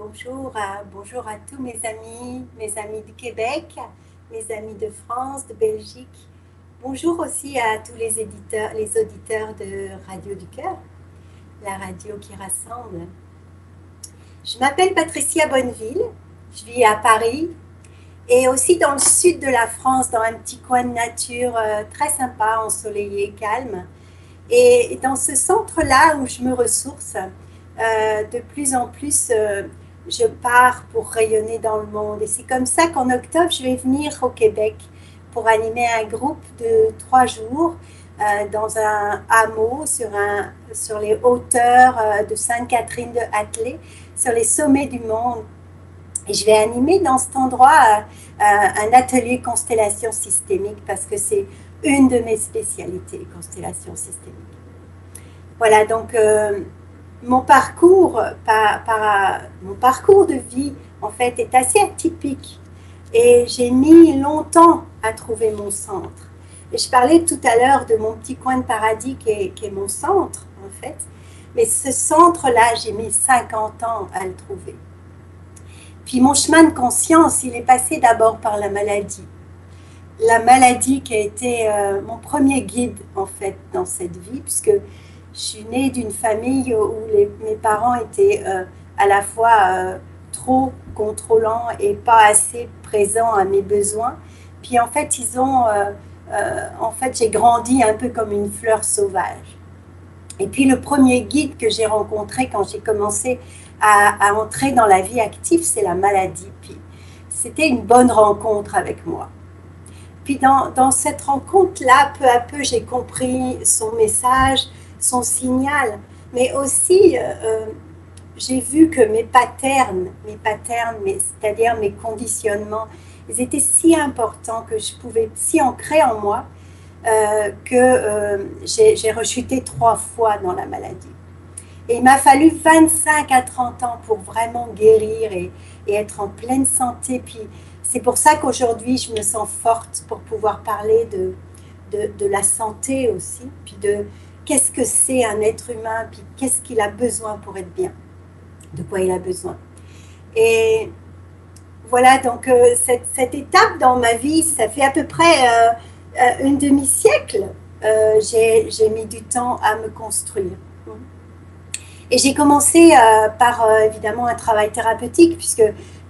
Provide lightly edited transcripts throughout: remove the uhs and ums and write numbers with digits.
Bonjour à tous mes amis du Québec, mes amis de France, de Belgique. Bonjour aussi à tous les auditeurs de Radio du Cœur, la radio qui rassemble. Je m'appelle Patricia Bonneville, je vis à Paris et aussi dans le sud de la France, dans un petit coin de nature très sympa, ensoleillé, calme. Et dans ce centre-là où je me ressource, de plus en plus, je pars pour rayonner dans le monde. Et c'est comme ça qu'en octobre, je vais venir au Québec pour animer un groupe de 3 jours dans un hameau sur les hauteurs de Sainte-Catherine-de-Hatley, sur les sommets du monde. Et je vais animer dans cet endroit un atelier constellation systémique parce que c'est une de mes spécialités, constellation systémique. Voilà, donc mon parcours de vie, en fait, est assez atypique. Et j'ai mis longtemps à trouver mon centre. Et je parlais tout à l'heure de mon petit coin de paradis qui est mon centre, en fait. Mais ce centre-là, j'ai mis 50 ans à le trouver. Puis mon chemin de conscience, il est passé d'abord par la maladie. La maladie qui a été mon premier guide, en fait, dans cette vie, puisque je suis née d'une famille où mes parents étaient à la fois trop contrôlants et pas assez présents à mes besoins. Puis en fait, j'ai grandi un peu comme une fleur sauvage. Et puis le premier guide que j'ai rencontré quand j'ai commencé à entrer dans la vie active, c'est la maladie. Puis c'était une bonne rencontre avec moi. Puis dans cette rencontre-là, peu à peu, j'ai compris son message, son signal, mais aussi j'ai vu que mes patterns, c'est-à-dire mes conditionnements, ils étaient si importants que je pouvais, si ancrés en moi, que j'ai rechuté 3 fois dans la maladie. Et il m'a fallu 25 à 30 ans pour vraiment guérir et être en pleine santé. Puis c'est pour ça qu'aujourd'hui, je me sens forte pour pouvoir parler de la santé aussi, puis de qu'est-ce que c'est un être humain, puis qu'est-ce qu'il a besoin pour être bien, de quoi il a besoin. Et voilà, donc cette étape dans ma vie, ça fait à peu près une demi-siècle. J'ai mis du temps à me construire. Et j'ai commencé par évidemment un travail thérapeutique, puisque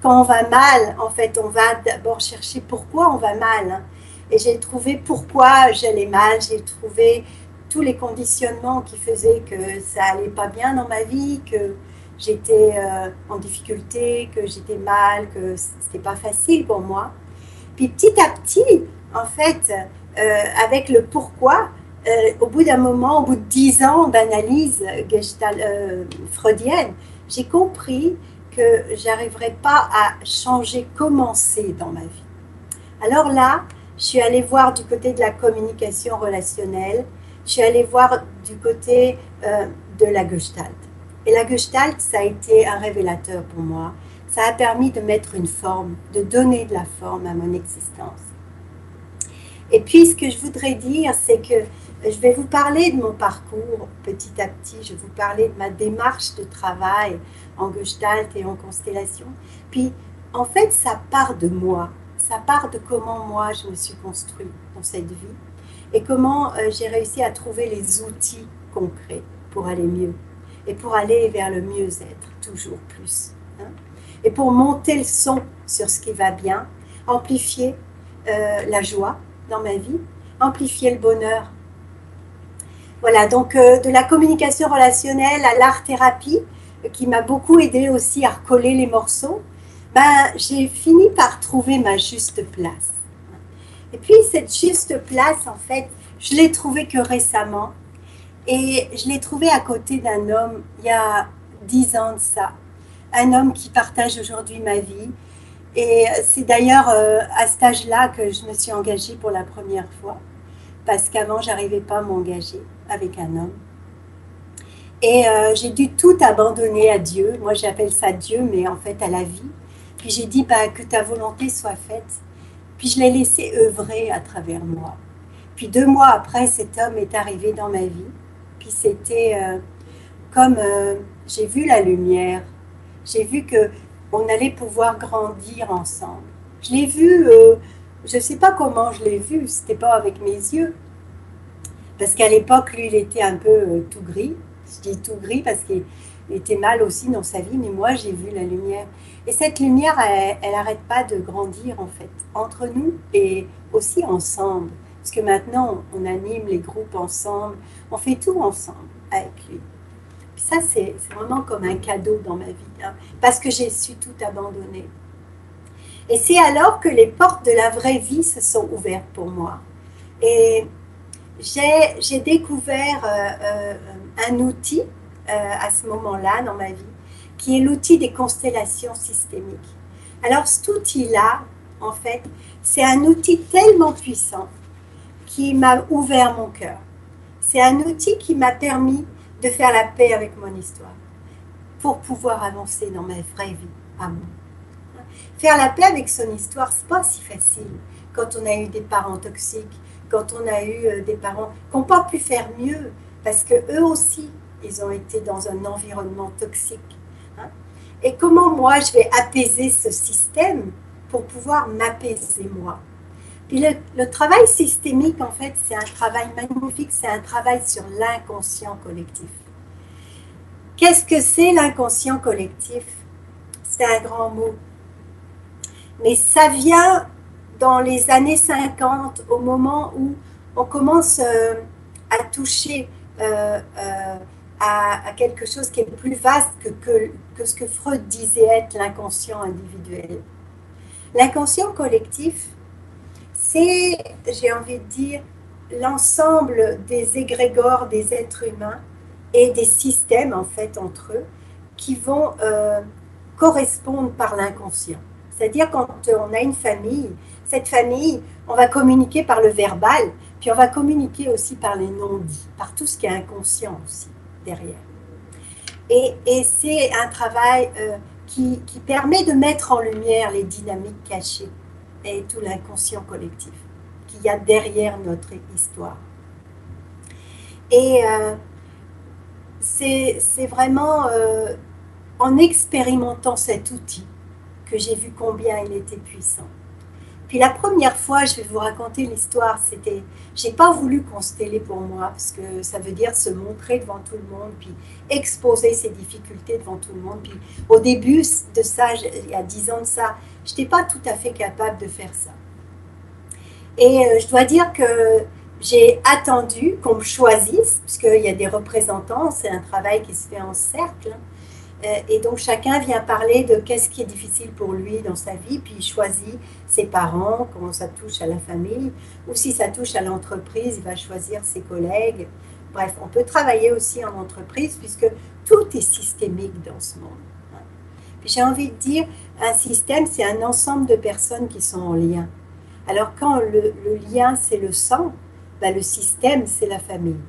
quand on va mal, en fait, on va d'abord chercher pourquoi on va mal. Hein. Et j'ai trouvé pourquoi j'allais mal, j'ai trouvé tous les conditionnements qui faisaient que ça allait pas bien dans ma vie, que j'étais en difficulté, que j'étais mal, que c'était pas facile pour moi. Puis petit à petit, en fait, avec le pourquoi, au bout d'un moment, au bout de 10 ans d'analyse freudienne, j'ai compris que j'arriverais pas à changer comment c'est dans ma vie. Alors là, je suis allée voir du côté de la communication relationnelle, je suis allée voir du côté de la Gestalt. Et la Gestalt, ça a été un révélateur pour moi. Ça a permis de mettre une forme, de donner de la forme à mon existence. Et puis, ce que je voudrais dire, c'est que je vais vous parler de mon parcours petit à petit. Je vais vous parler de ma démarche de travail en Gestalt et en constellation. Puis, en fait, ça part de moi. Ça part de comment moi, je me suis construite dans cette vie. Et comment j'ai réussi à trouver les outils concrets pour aller mieux. Et pour aller vers le mieux-être, toujours plus. Hein? Et pour monter le son sur ce qui va bien, amplifier la joie dans ma vie, amplifier le bonheur. Voilà, donc de la communication relationnelle à l'art-thérapie, qui m'a beaucoup aidé aussi à recoller les morceaux, j'ai fini par trouver ma juste place. Et puis cette juste place, en fait, je l'ai trouvée que récemment. Et je l'ai trouvée à côté d'un homme, il y a 10 ans de ça. Un homme qui partage aujourd'hui ma vie. Et c'est d'ailleurs à cet âge-là que je me suis engagée pour la première fois. Parce qu'avant, je n'arrivais pas à m'engager avec un homme. Et j'ai dû tout abandonner à Dieu. Moi, j'appelle ça Dieu, mais en fait à la vie. Puis j'ai dit que ta volonté soit faite. Puis je l'ai laissé œuvrer à travers moi. Puis 2 mois après, cet homme est arrivé dans ma vie. Puis c'était comme j'ai vu la lumière. J'ai vu que on allait pouvoir grandir ensemble. Je l'ai vu, je ne sais pas comment je l'ai vu, c'était pas avec mes yeux, parce qu'à l'époque, lui, il était un peu tout gris. Je dis tout gris parce qu'il était mal aussi dans sa vie, mais moi, j'ai vu la lumière. Et cette lumière, elle n'arrête pas de grandir, en fait, entre nous et aussi ensemble. Parce que maintenant, on anime les groupes ensemble, on fait tout ensemble avec lui. Puis ça, c'est vraiment comme un cadeau dans ma vie, hein, parce que j'ai su tout abandonner. Et c'est alors que les portes de la vraie vie se sont ouvertes pour moi. Et j'ai découvert un outil à ce moment-là dans ma vie, qui est l'outil des constellations systémiques. Alors cet outil-là, en fait, c'est un outil tellement puissant qui m'a ouvert mon cœur. C'est un outil qui m'a permis de faire la paix avec mon histoire pour pouvoir avancer dans ma vraie vie à moi. Faire la paix avec son histoire, c'est pas si facile quand on a eu des parents toxiques, quand on a eu des parents qui n'ont pas pu faire mieux, parce que eux aussi, ils ont été dans un environnement toxique. Hein. Et comment moi, je vais apaiser ce système pour pouvoir m'apaiser moi. Puis le travail systémique, en fait, c'est un travail magnifique, c'est un travail sur l'inconscient collectif. Qu'est-ce que c'est l'inconscient collectif? C'est un grand mot. Mais ça vient dans les années 50, au moment où on commence à toucher à quelque chose qui est plus vaste que ce que Freud disait être l'inconscient individuel. L'inconscient collectif, c'est, j'ai envie de dire, l'ensemble des égrégores des êtres humains et des systèmes, en fait, entre eux, qui vont correspondre par l'inconscient. C'est-à-dire quand on a une famille, cette famille, on va communiquer par le verbal, puis on va communiquer aussi par les non-dits, par tout ce qui est inconscient aussi derrière. Et c'est un travail qui permet de mettre en lumière les dynamiques cachées et tout l'inconscient collectif qu'il y a derrière notre histoire. Et c'est vraiment en expérimentant cet outil que j'ai vu combien il était puissant. Puis la première fois, je vais vous raconter l'histoire, c'était, j'ai pas voulu consteller pour moi, parce que ça veut dire se montrer devant tout le monde, puis exposer ses difficultés devant tout le monde. Puis au début de ça, il y a 10 ans de ça, je n'étais pas tout à fait capable de faire ça. Et je dois dire que j'ai attendu qu'on me choisisse, puisqu'il y a des représentants, c'est un travail qui se fait en cercle. Et donc chacun vient parler de qu'est-ce qui est difficile pour lui dans sa vie, puis il choisit ses parents, comment ça touche à la famille, ou si ça touche à l'entreprise, il va choisir ses collègues. Bref, on peut travailler aussi en entreprise, puisque tout est systémique dans ce monde. Puis j'ai envie de dire, un système, c'est un ensemble de personnes qui sont en lien. Alors quand le lien, c'est le sang, ben, le système, c'est la famille.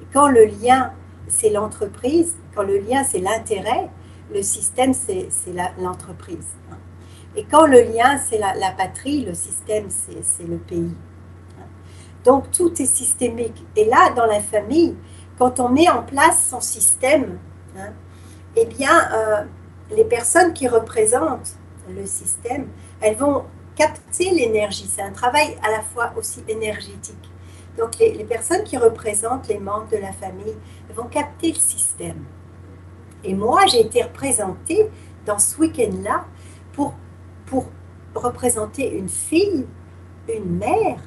Et quand le lien, c'est l'entreprise, quand le lien, c'est l'intérêt, le système, c'est l'entreprise. Et quand le lien, c'est la patrie, le système, c'est le pays. Donc, tout est systémique. Et là, dans la famille, quand on met en place son système, eh bien, les personnes qui représentent le système, elles vont capter l'énergie. C'est un travail à la fois aussi énergétique. Donc, les personnes qui représentent les membres de la famille vont capter le système. Et moi, j'ai été représentée dans ce week-end-là pour représenter une fille, une mère,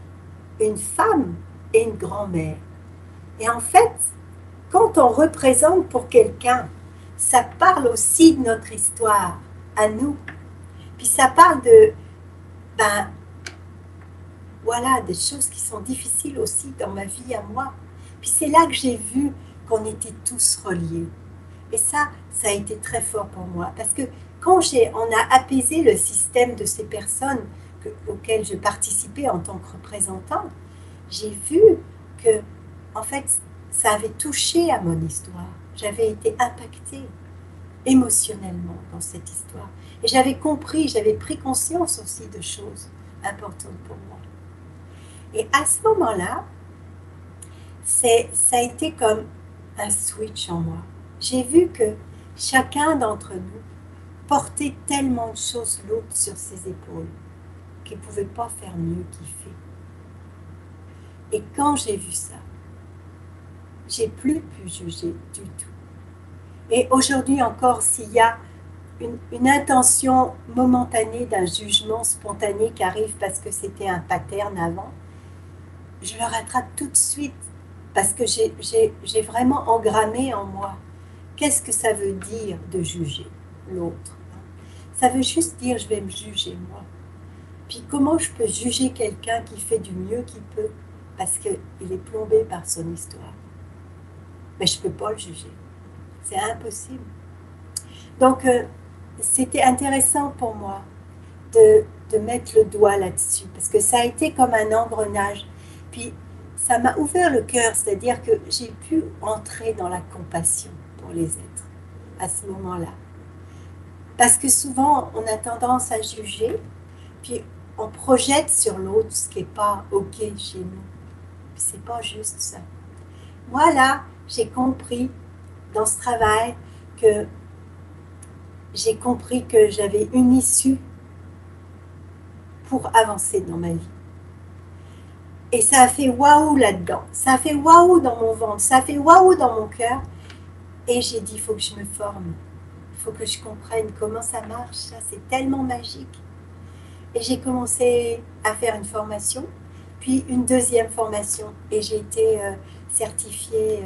une femme et une grand-mère. Et en fait, quand on représente pour quelqu'un, ça parle aussi de notre histoire, à nous. Puis ça parle de, voilà, des choses qui sont difficiles aussi dans ma vie à moi. Puis c'est là que j'ai vu qu'on était tous reliés. Et ça a été très fort pour moi. Parce que quand on a apaisé le système de ces personnes auxquelles je participais en tant que représentante, j'ai vu que, en fait, ça avait touché à mon histoire. J'avais été impactée émotionnellement dans cette histoire. Et j'avais compris, j'avais pris conscience aussi de choses importantes pour moi. Et à ce moment-là, ça a été comme un switch en moi. J'ai vu que chacun d'entre nous porté tellement de choses lourdes sur ses épaules qu'il ne pouvait pas faire mieux qu'il fait. Et quand j'ai vu ça, j'ai plus pu juger du tout. Et aujourd'hui encore, s'il y a une intention momentanée d'un jugement spontané qui arrive parce que c'était un pattern avant, je le rattrape tout de suite parce que j'ai vraiment engrammé en moi. Qu'est-ce que ça veut dire de juger l'autre? Ça veut juste dire je vais me juger moi. Puis comment je peux juger quelqu'un qui fait du mieux qu'il peut parce qu'il est plombé par son histoire? Mais je ne peux pas le juger. C'est impossible. Donc, c'était intéressant pour moi de mettre le doigt là-dessus, parce que ça a été comme un engrenage. Puis, ça m'a ouvert le cœur, c'est-à-dire que j'ai pu entrer dans la compassion pour les êtres à ce moment-là. Parce que souvent, on a tendance à juger, puis on projette sur l'autre ce qui n'est pas OK chez nous. Puis, c'est pas juste ça. Moi, là, j'ai compris dans ce travail que j'ai compris que j'avais une issue pour avancer dans ma vie. Et ça a fait waouh là-dedans, ça a fait waouh dans mon ventre, ça a fait waouh dans mon cœur. Et j'ai dit, il faut que je me forme, il faut que je comprenne comment ça marche, ça c'est tellement magique. Et j'ai commencé à faire une formation, puis une deuxième formation, et j'ai été certifiée,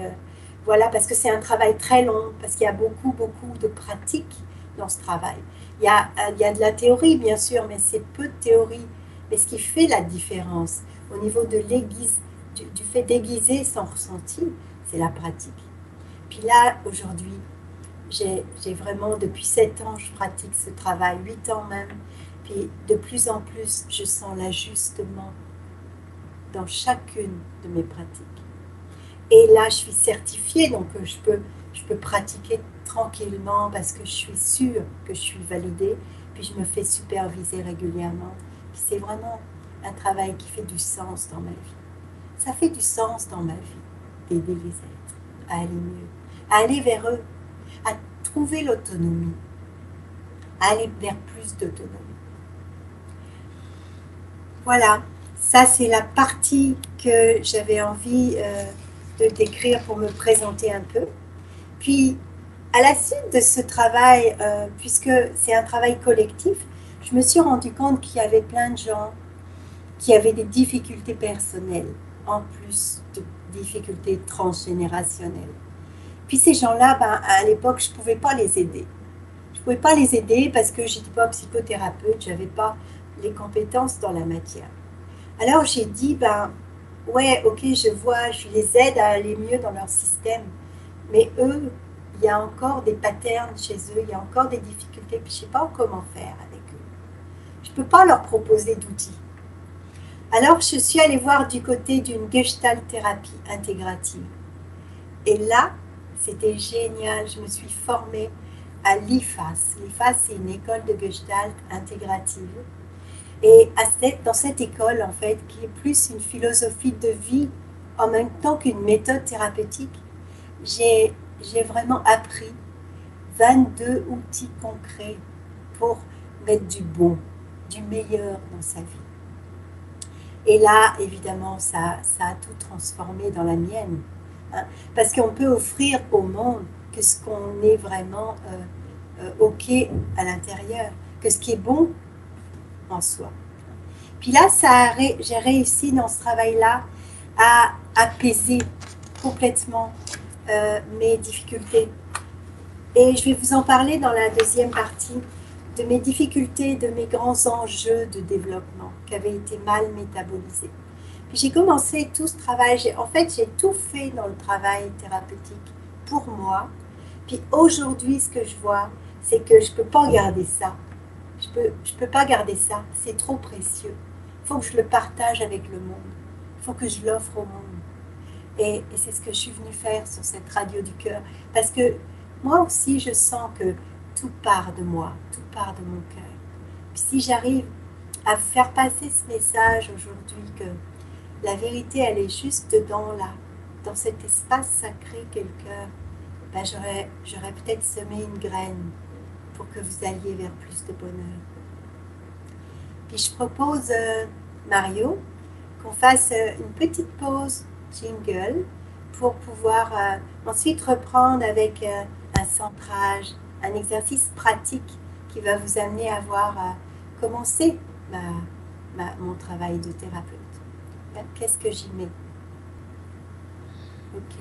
voilà, parce que c'est un travail très long, parce qu'il y a beaucoup de pratiques dans ce travail. Il y a de la théorie, bien sûr, mais c'est peu de théorie. Mais ce qui fait la différence au niveau de du fait d'aiguiser son ressenti, c'est la pratique. Puis là, aujourd'hui, j'ai vraiment, depuis 7 ans, je pratique ce travail, 8 ans même. Puis de plus en plus, je sens l'ajustement dans chacune de mes pratiques. Et là, je suis certifiée, donc je peux pratiquer tranquillement parce que je suis sûre que je suis validée. Puis je me fais superviser régulièrement. Puis c'est vraiment un travail qui fait du sens dans ma vie. Ça fait du sens dans ma vie d'aider les êtres à aller mieux, à aller vers eux, à trouver l'autonomie, à aller vers plus d'autonomie. Voilà, ça c'est la partie que j'avais envie de décrire pour me présenter un peu. Puis, à la suite de ce travail, puisque c'est un travail collectif, je me suis rendu compte qu'il y avait plein de gens qui avaient des difficultés personnelles, en plus de difficultés transgénérationnelles. Puis ces gens-là, à l'époque, je ne pouvais pas les aider. Je ne pouvais pas les aider parce que je n'étais pas psychothérapeute, je n'avais pas les compétences dans la matière. Alors j'ai dit, ouais, ok, je vois, je les aide à aller mieux dans leur système, mais eux, il y a encore des patterns chez eux, il y a encore des difficultés, puis je ne sais pas comment faire avec eux. Je ne peux pas leur proposer d'outils. Alors je suis allée voir du côté d'une Gestalt thérapie intégrative. Et là, c'était génial, je me suis formée à l'IFAS. L'IFAS, c'est une école de Gestalt intégrative. Et dans cette école, en fait, qui est plus une philosophie de vie en même temps qu'une méthode thérapeutique, j'ai vraiment appris 22 outils concrets pour mettre du bon, du meilleur dans sa vie. Et là, évidemment, ça a tout transformé dans la mienne. Hein, parce qu'on peut offrir au monde que ce qu'on est vraiment OK à l'intérieur, que ce qui est bon en soi. Puis là, j'ai réussi dans ce travail-là à apaiser complètement mes difficultés. Et je vais vous en parler dans la deuxième partie de mes difficultés, de mes grands enjeux de développement qui avaient été mal métabolisés. Puis j'ai commencé tout ce travail, j'ai tout fait dans le travail thérapeutique pour moi. Puis aujourd'hui, ce que je vois, c'est que je ne peux pas garder ça. Je peux pas garder ça, c'est trop précieux. Il faut que je le partage avec le monde. Il faut que je l'offre au monde. Et c'est ce que je suis venue faire sur cette radio du cœur. Parce que moi aussi, je sens que tout part de moi, tout part de mon cœur. Puis si j'arrive à faire passer ce message aujourd'hui, que la vérité, elle est juste dedans, là, dans cet espace sacré qu'est le cœur, j'aurais peut-être semé une graine pour que vous alliez vers plus de bonheur. Puis je propose, Mario, qu'on fasse une petite pause jingle pour pouvoir ensuite reprendre avec un centrage, un exercice pratique qui va vous amener à voir comment c'est mon travail de thérapeute. Qu'est-ce que j'y mets? Ok.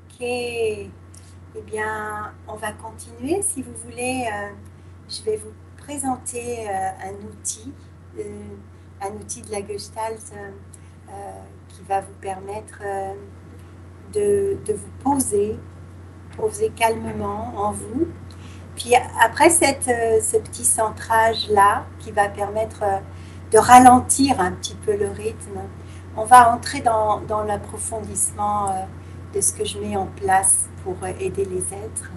Ok. Eh bien, on va continuer. Si vous voulez, je vais vous présenter euh, un outil de la Gestalt qui va vous permettre de vous poser calmement en vous. Puis après ce petit centrage-là, qui va permettre de ralentir un petit peu le rythme, on va entrer dans l'approfondissement de ce que je mets en place pour aider les êtres.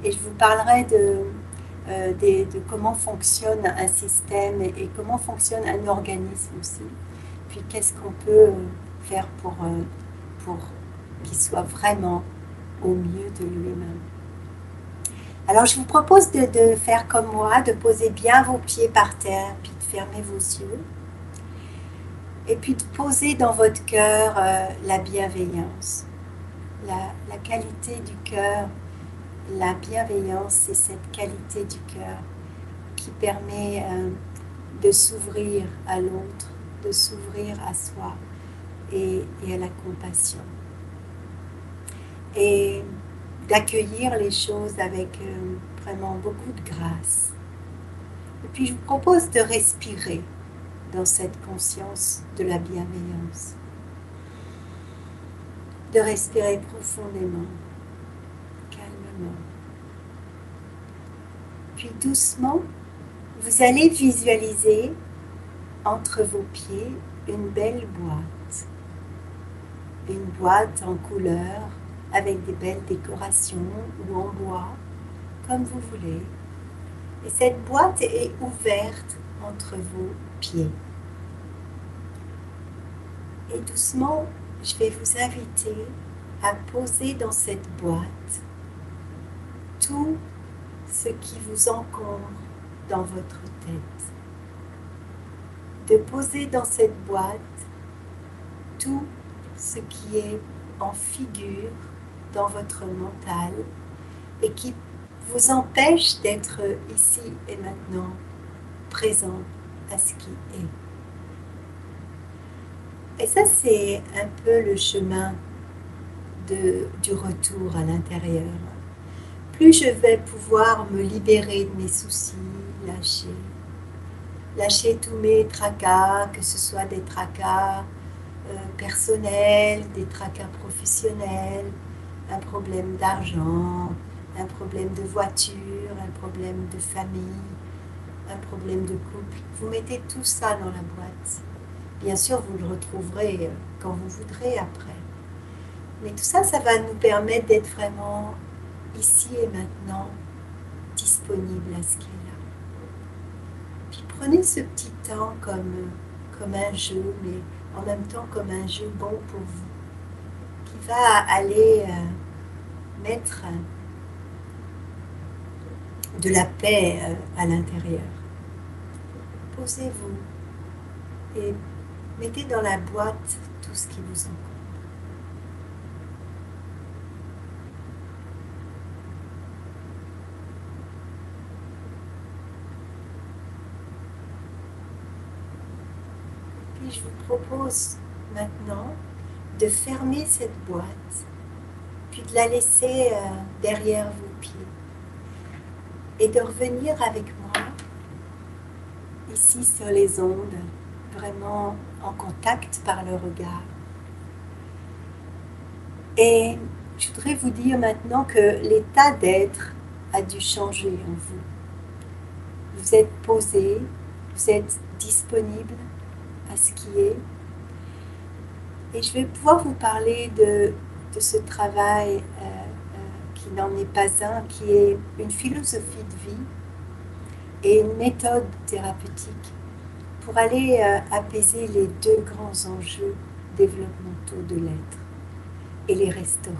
Et je vous parlerai de comment fonctionne un système et comment fonctionne un organisme aussi. Puis qu'est-ce qu'on peut faire pour qu'il soit vraiment au mieux de lui-même. Alors je vous propose de faire comme moi, de poser bien vos pieds par terre, puis de fermer vos yeux. Et puis de poser dans votre cœur la bienveillance. La qualité du cœur, la bienveillance, c'est cette qualité du cœur qui permet de s'ouvrir à l'autre, de s'ouvrir à soi et à la compassion. Et d'accueillir les choses avec vraiment beaucoup de grâce. Et puis je vous propose de respirer dans cette conscience de la bienveillance. De respirer profondément, calmement. Puis doucement, vous allez visualiser entre vos pieds une belle boîte. Une boîte en couleur, avec des belles décorations ou en bois, comme vous voulez. Et cette boîte est ouverte entre vos pieds. Et doucement, je vais vous inviter à poser dans cette boîte tout ce qui vous encombre dans votre tête. De poser dans cette boîte tout ce qui est en figure dans votre mental et qui vous empêche d'être ici et maintenant présent à ce qui est. Et ça, c'est un peu le chemin du retour à l'intérieur. Plus je vais pouvoir me libérer de mes soucis, lâcher tous mes tracas, que ce soit des tracas personnels, des tracas professionnels, un problème d'argent, un problème de voiture, un problème de famille, un problème de couple. Vous mettez tout ça dans la boîte. Bien sûr, vous le retrouverez quand vous voudrez après. Mais tout ça, ça va nous permettre d'être vraiment ici et maintenant, disponible à ce qui est là. Puis prenez ce petit temps comme un jeu, mais en même temps comme un jeu bon pour vous, qui va aller mettre de la paix à l'intérieur. Posez-vous et mettez dans la boîte tout ce qui vous encombre. Puis je vous propose maintenant de fermer cette boîte, puis de la laisser derrière vos pieds et de revenir avec moi ici sur les ondes, vraiment en contact par le regard. Et je voudrais vous dire maintenant que l'état d'être a dû changer en vous. Vous êtes posé, vous êtes disponible à ce qui est. Et je vais pouvoir vous parler de ce travail qui n'en est pas un, qui est une philosophie de vie et une méthode thérapeutique pour aller apaiser les deux grands enjeux développementaux de l'être et les restaurer.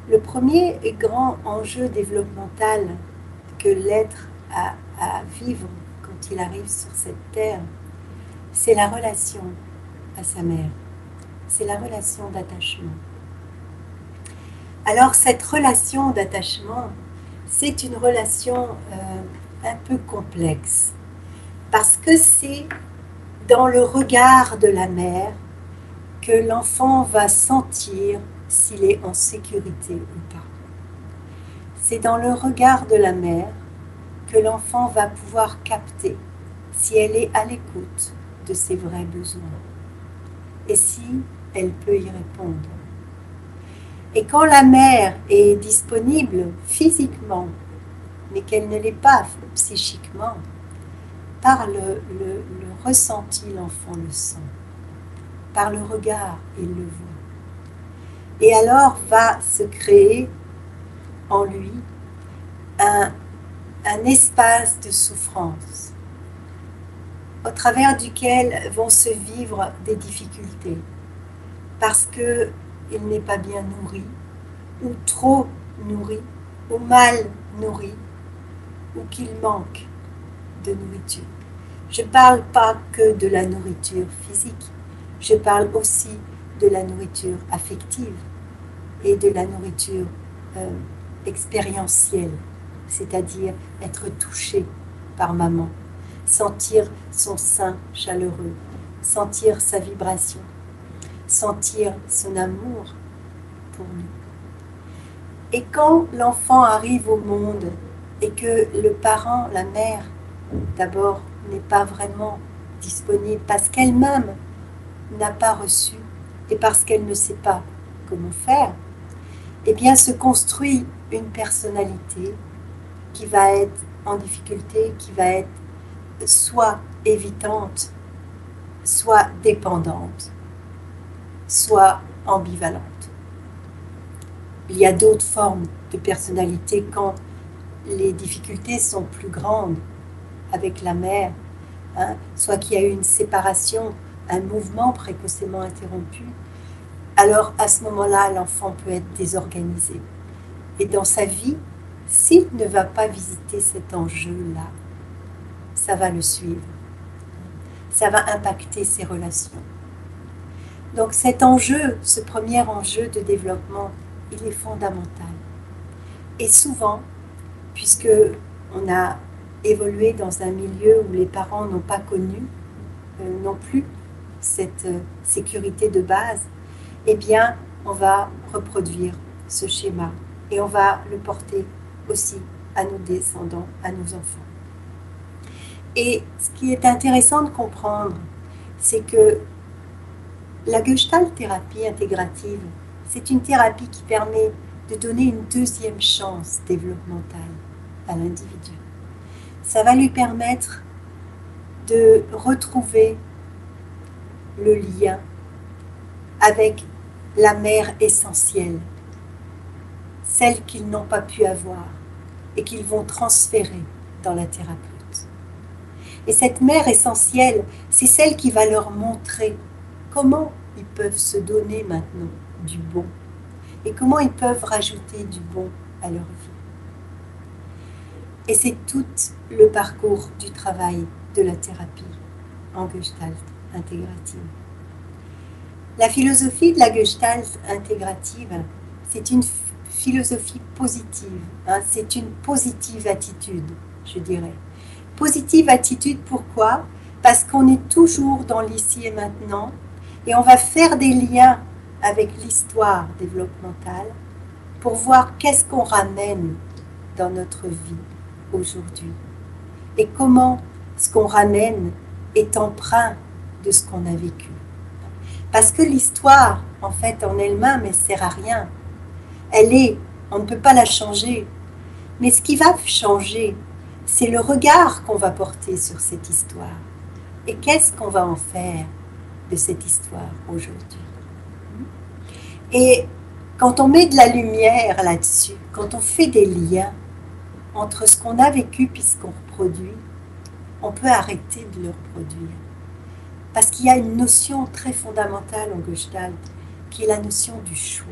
Le premier et grand enjeu développemental que l'être a à vivre quand il arrive sur cette terre, c'est la relation à sa mère, c'est la relation d'attachement. Alors cette relation d'attachement, c'est une relation un peu complexe, parce que c'est dans le regard de la mère que l'enfant va sentir s'il est en sécurité ou pas. C'est dans le regard de la mère que l'enfant va pouvoir capter si elle est à l'écoute de ses vrais besoins et si elle peut y répondre. Et quand la mère est disponible physiquement, mais qu'elle ne l'est pas psychiquement, par le ressenti, l'enfant le sent. Par le regard, il le voit. Et alors va se créer en lui un espace de souffrance au travers duquel vont se vivre des difficultés parce qu'il n'est pas bien nourri ou trop nourri ou mal nourri ou qu'il manque de nourriture. Je ne parle pas que de la nourriture physique, je parle aussi de la nourriture affective et de la nourriture expérientielle, c'est-à-dire être touché par maman, sentir son sein chaleureux, sentir sa vibration, sentir son amour pour nous. Et quand l'enfant arrive au monde et que le parent, la mère, d'abord, n'est pas vraiment disponible parce qu'elle-même n'a pas reçu et parce qu'elle ne sait pas comment faire, eh bien se construit une personnalité qui va être en difficulté, qui va être soit évitante, soit dépendante, soit ambivalente. Il y a d'autres formes de personnalité quand les difficultés sont plus grandes avec la mère, soit qu'il y a eu une séparation, un mouvement précocement interrompu. Alors à ce moment-là, l'enfant peut être désorganisé. Et dans sa vie, s'il ne va pas visiter cet enjeu-là, ça va le suivre. Ça va impacter ses relations. Donc cet enjeu, ce premier enjeu de développement, il est fondamental. Et souvent, puisque on a évolué dans un milieu où les parents n'ont pas connu non plus cette sécurité de base, eh bien, on va reproduire ce schéma et on va le porter aussi à nos descendants, à nos enfants. Et ce qui est intéressant de comprendre, c'est que la Gestalt thérapie intégrative, c'est une thérapie qui permet de donner une deuxième chance développementale à l'individu. Ça va lui permettre de retrouver le lien avec la mère essentielle, celle qu'ils n'ont pas pu avoir et qu'ils vont transférer dans la thérapeute. Et cette mère essentielle, c'est celle qui va leur montrer comment ils peuvent se donner maintenant du bon et comment ils peuvent rajouter du bon à leur vie. Et c'est tout le parcours du travail de la thérapie en Gestalt intégrative. La philosophie de la Gestalt intégrative, c'est une philosophie positive, c'est une positive attitude, je dirais. Positive attitude, pourquoi? Parce qu'on est toujours dans l'ici et maintenant et on va faire des liens avec l'histoire développementale pour voir qu'est-ce qu'on ramène dans notre vie aujourd'hui et comment ce qu'on ramène est empreint de ce qu'on a vécu. Parce que l'histoire, en fait, en elle-même, elle ne sert à rien. On ne peut pas la changer. Mais ce qui va changer, c'est le regard qu'on va porter sur cette histoire. Et qu'est-ce qu'on va en faire de cette histoire aujourd'hui? Et quand on met de la lumière là-dessus, quand on fait des liens entre ce qu'on a vécu et ce qu'on reproduit, on peut arrêter de le reproduire. Parce qu'il y a une notion très fondamentale en Gestalt, qui est la notion du choix.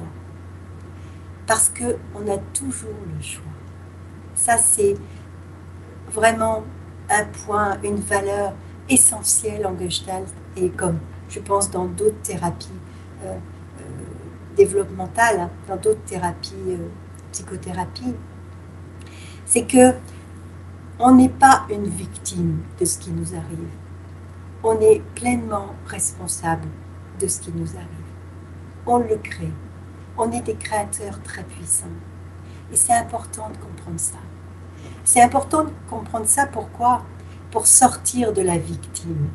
Parce qu'on a toujours le choix. Ça, c'est vraiment un point, une valeur essentielle en Gestalt, et comme je pense dans d'autres thérapies développementales, dans d'autres thérapies, psychothérapie, c'est que on n'est pas une victime de ce qui nous arrive. On est pleinement responsable de ce qui nous arrive. On le crée. on est des créateurs très puissants. Et c'est important de comprendre ça. C'est important de comprendre ça, pourquoi? Pour sortir de la victime.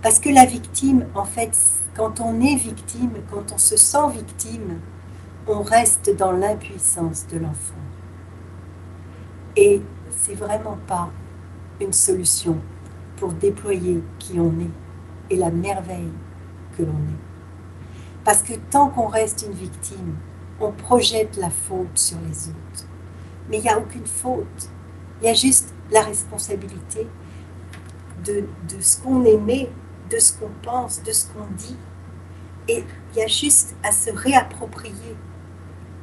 Parce que la victime, en fait, quand on est victime, quand on se sent victime, on reste dans l'impuissance de l'enfant. Et c'est vraiment pas une solution pour déployer qui on est et la merveille que l'on est. Parce que tant qu'on reste une victime, on projette la faute sur les autres. Mais il n'y a aucune faute. Il y a juste la responsabilité de ce qu'on aimait, de ce qu'on pense, de ce qu'on dit. Et il y a juste à se réapproprier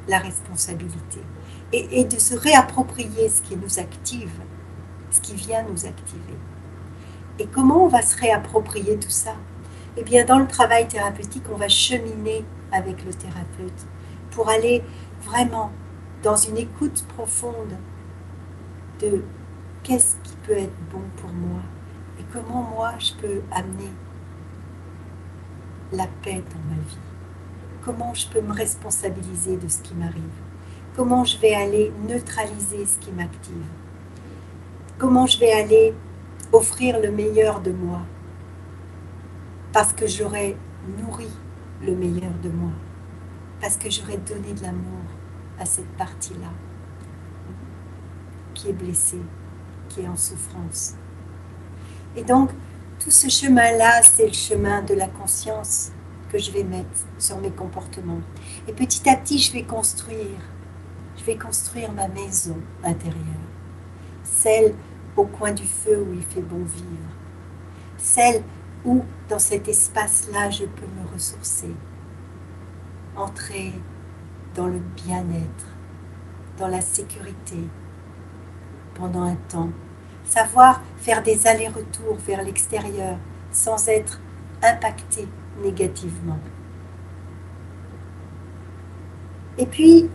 la responsabilité. Et de se réapproprier ce qui nous active, ce qui vient nous activer. Et comment on va se réapproprier tout ça? Eh bien, dans le travail thérapeutique, on va cheminer avec le thérapeute pour aller vraiment dans une écoute profonde de qu'est-ce qui peut être bon pour moi et comment moi je peux amener la paix dans ma vie. Comment je peux me responsabiliser de ce qui m'arrive. Comment je vais aller neutraliser ce qui m'active. Comment je vais aller offrir le meilleur de moi. Parce que j'aurais nourri le meilleur de moi. Parce que j'aurais donné de l'amour à cette partie-là qui est blessée, qui est en souffrance. Et donc, tout ce chemin-là, c'est le chemin de la conscience que je vais mettre sur mes comportements. Et petit à petit, je vais construire ma maison intérieure. Celle au coin du feu où il fait bon vivre. Celle où, dans cet espace-là, je peux me ressourcer. Entrer dans le bien-être, dans la sécurité, pendant un temps. Savoir faire des allers-retours vers l'extérieur sans être impacté négativement. Et puis,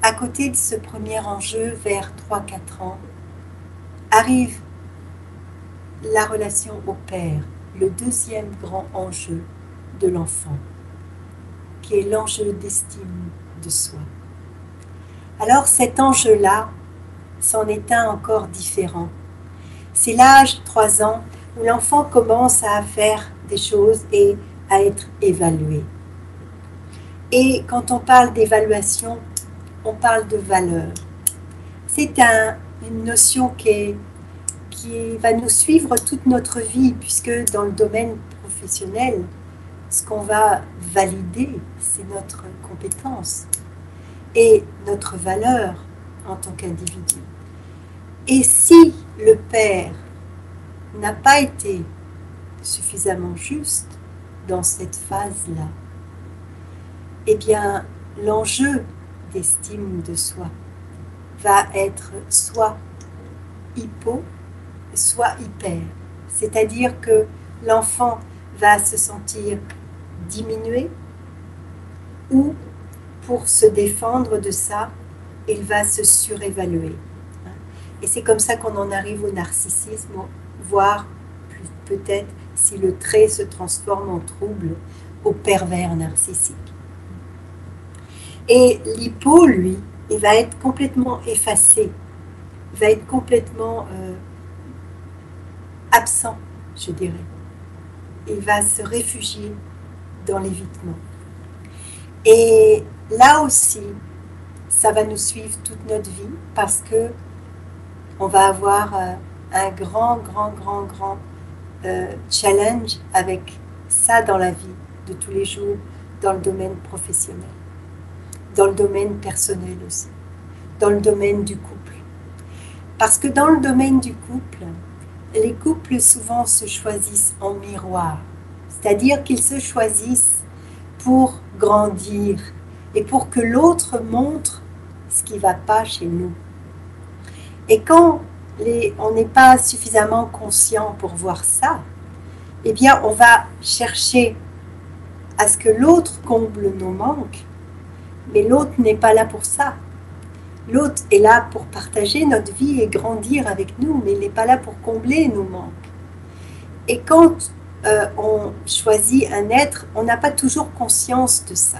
à côté de ce premier enjeu, vers 3-4 ans, arrive la relation au père, le deuxième grand enjeu de l'enfant, qui est l'enjeu d'estime de soi. Alors cet enjeu-là, c'en est un encore différent. C'est l'âge de 3 ans où l'enfant commence à faire des choses et à être évalué. Et quand on parle d'évaluation, on parle de valeur. C'est une notion qui va nous suivre toute notre vie, puisque dans le domaine professionnel, ce qu'on va valider, c'est notre compétence et notre valeur en tant qu'individu. Et si le père n'a pas été suffisamment juste dans cette phase-là, eh bien, l'enjeu d'estime de soi va être soit hypo, soit hyper. C'est-à-dire que l'enfant va se sentir diminué ou, pour se défendre de ça, il va se surévaluer. Et c'est comme ça qu'on en arrive au narcissisme, voire peut-être, si le trait se transforme en trouble, au pervers narcissique. Et l'hypo, lui, il va être complètement effacé, il va être complètement absent, je dirais. Il va se réfugier dans l'évitement. Et là aussi, ça va nous suivre toute notre vie parce que on va avoir un grand challenge avec ça dans la vie de tous les jours, dans le domaine professionnel, dans le domaine personnel aussi, dans le domaine du couple. Parce que dans le domaine du couple, les couples souvent se choisissent en miroir, c'est-à-dire qu'ils se choisissent pour grandir et pour que l'autre montre ce qui ne va pas chez nous. Et quand on n'est pas suffisamment conscient pour voir ça, eh bien on va chercher à ce que l'autre comble nos manques, mais l'autre n'est pas là pour ça. L'autre est là pour partager notre vie et grandir avec nous, mais il n'est pas là pour combler nos manques. Et quand on choisit un être, on n'a pas toujours conscience de ça.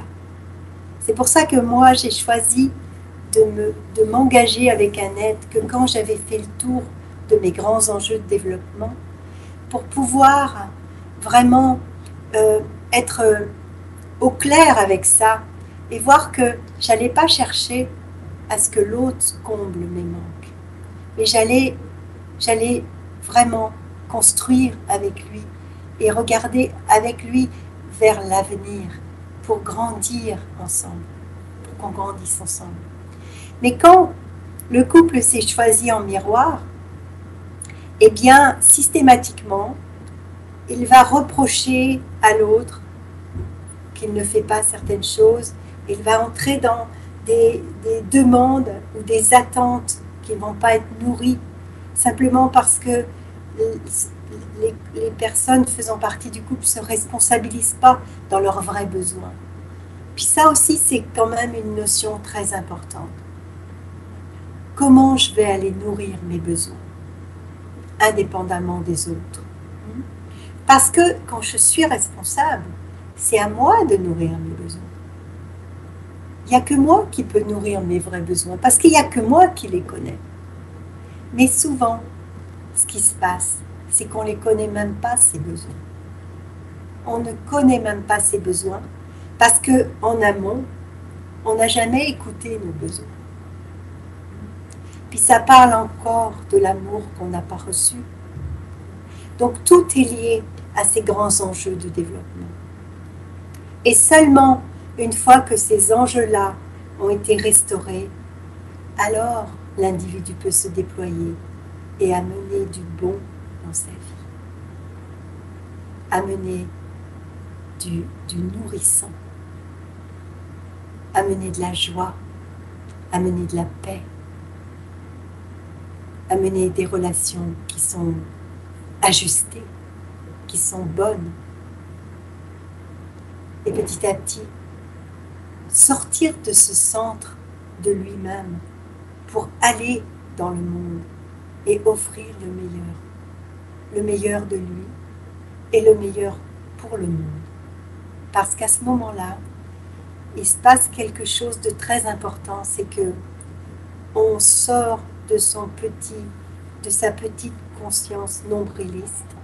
C'est pour ça que moi, j'ai choisi de m'engager avec un être que quand j'avais fait le tour de mes grands enjeux de développement, pour pouvoir vraiment être au clair avec ça et voir que j'allais pas chercher à ce que l'autre comble mes manques, mais j'allais vraiment construire avec lui et regarder avec lui vers l'avenir pour grandir ensemble, pour qu'on grandisse ensemble. Mais quand le couple s'est choisi en miroir, eh bien, systématiquement, il va reprocher à l'autre qu'il ne fait pas certaines choses. Il va entrer dans des demandes ou des attentes qui ne vont pas être nourries simplement parce que les personnes faisant partie du couple ne se responsabilisent pas dans leurs vrais besoins. Puis ça aussi, c'est quand même une notion très importante. Comment je vais aller nourrir mes besoins, indépendamment des autres? Parce que quand je suis responsable, c'est à moi de nourrir mes besoins. Il n'y a que moi qui peux nourrir mes vrais besoins, parce qu'il n'y a que moi qui les connais. Mais souvent, ce qui se passe, c'est qu'on ne les connaît même pas, ces besoins. On ne connaît même pas ses besoins, parce qu'en amont, on n'a jamais écouté nos besoins. Puis ça parle encore de l'amour qu'on n'a pas reçu. Donc tout est lié à ces grands enjeux de développement. Et seulement une fois que ces enjeux-là ont été restaurés, alors l'individu peut se déployer et amener du bon dans sa vie. Amener du nourrissant. Amener de la joie. Amener de la paix. Amener des relations qui sont ajustées, qui sont bonnes. Et petit à petit, sortir de ce centre de lui-même pour aller dans le monde et offrir le meilleur de lui et le meilleur pour le monde. Parce qu'à ce moment-là, il se passe quelque chose de très important, c'est que on sort de sa petite conscience nombriliste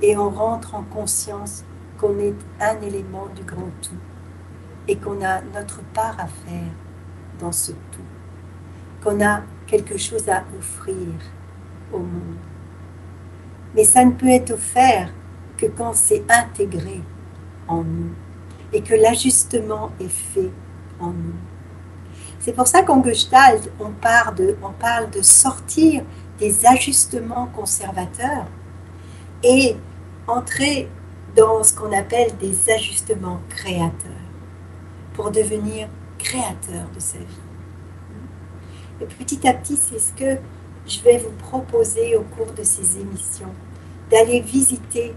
et on rentre en conscience qu'on est un élément du grand tout et qu'on a notre part à faire dans ce tout, qu'on a quelque chose à offrir au monde. Mais ça ne peut être offert que quand c'est intégré en nous et que l'ajustement est fait en nous. C'est pour ça qu'en Gestalt, on parle de sortir des ajustements conservateurs et entrer dans ce qu'on appelle des ajustements créateurs pour devenir créateur de sa vie. Et petit à petit, c'est ce que je vais vous proposer au cours de ces émissions, d'aller visiter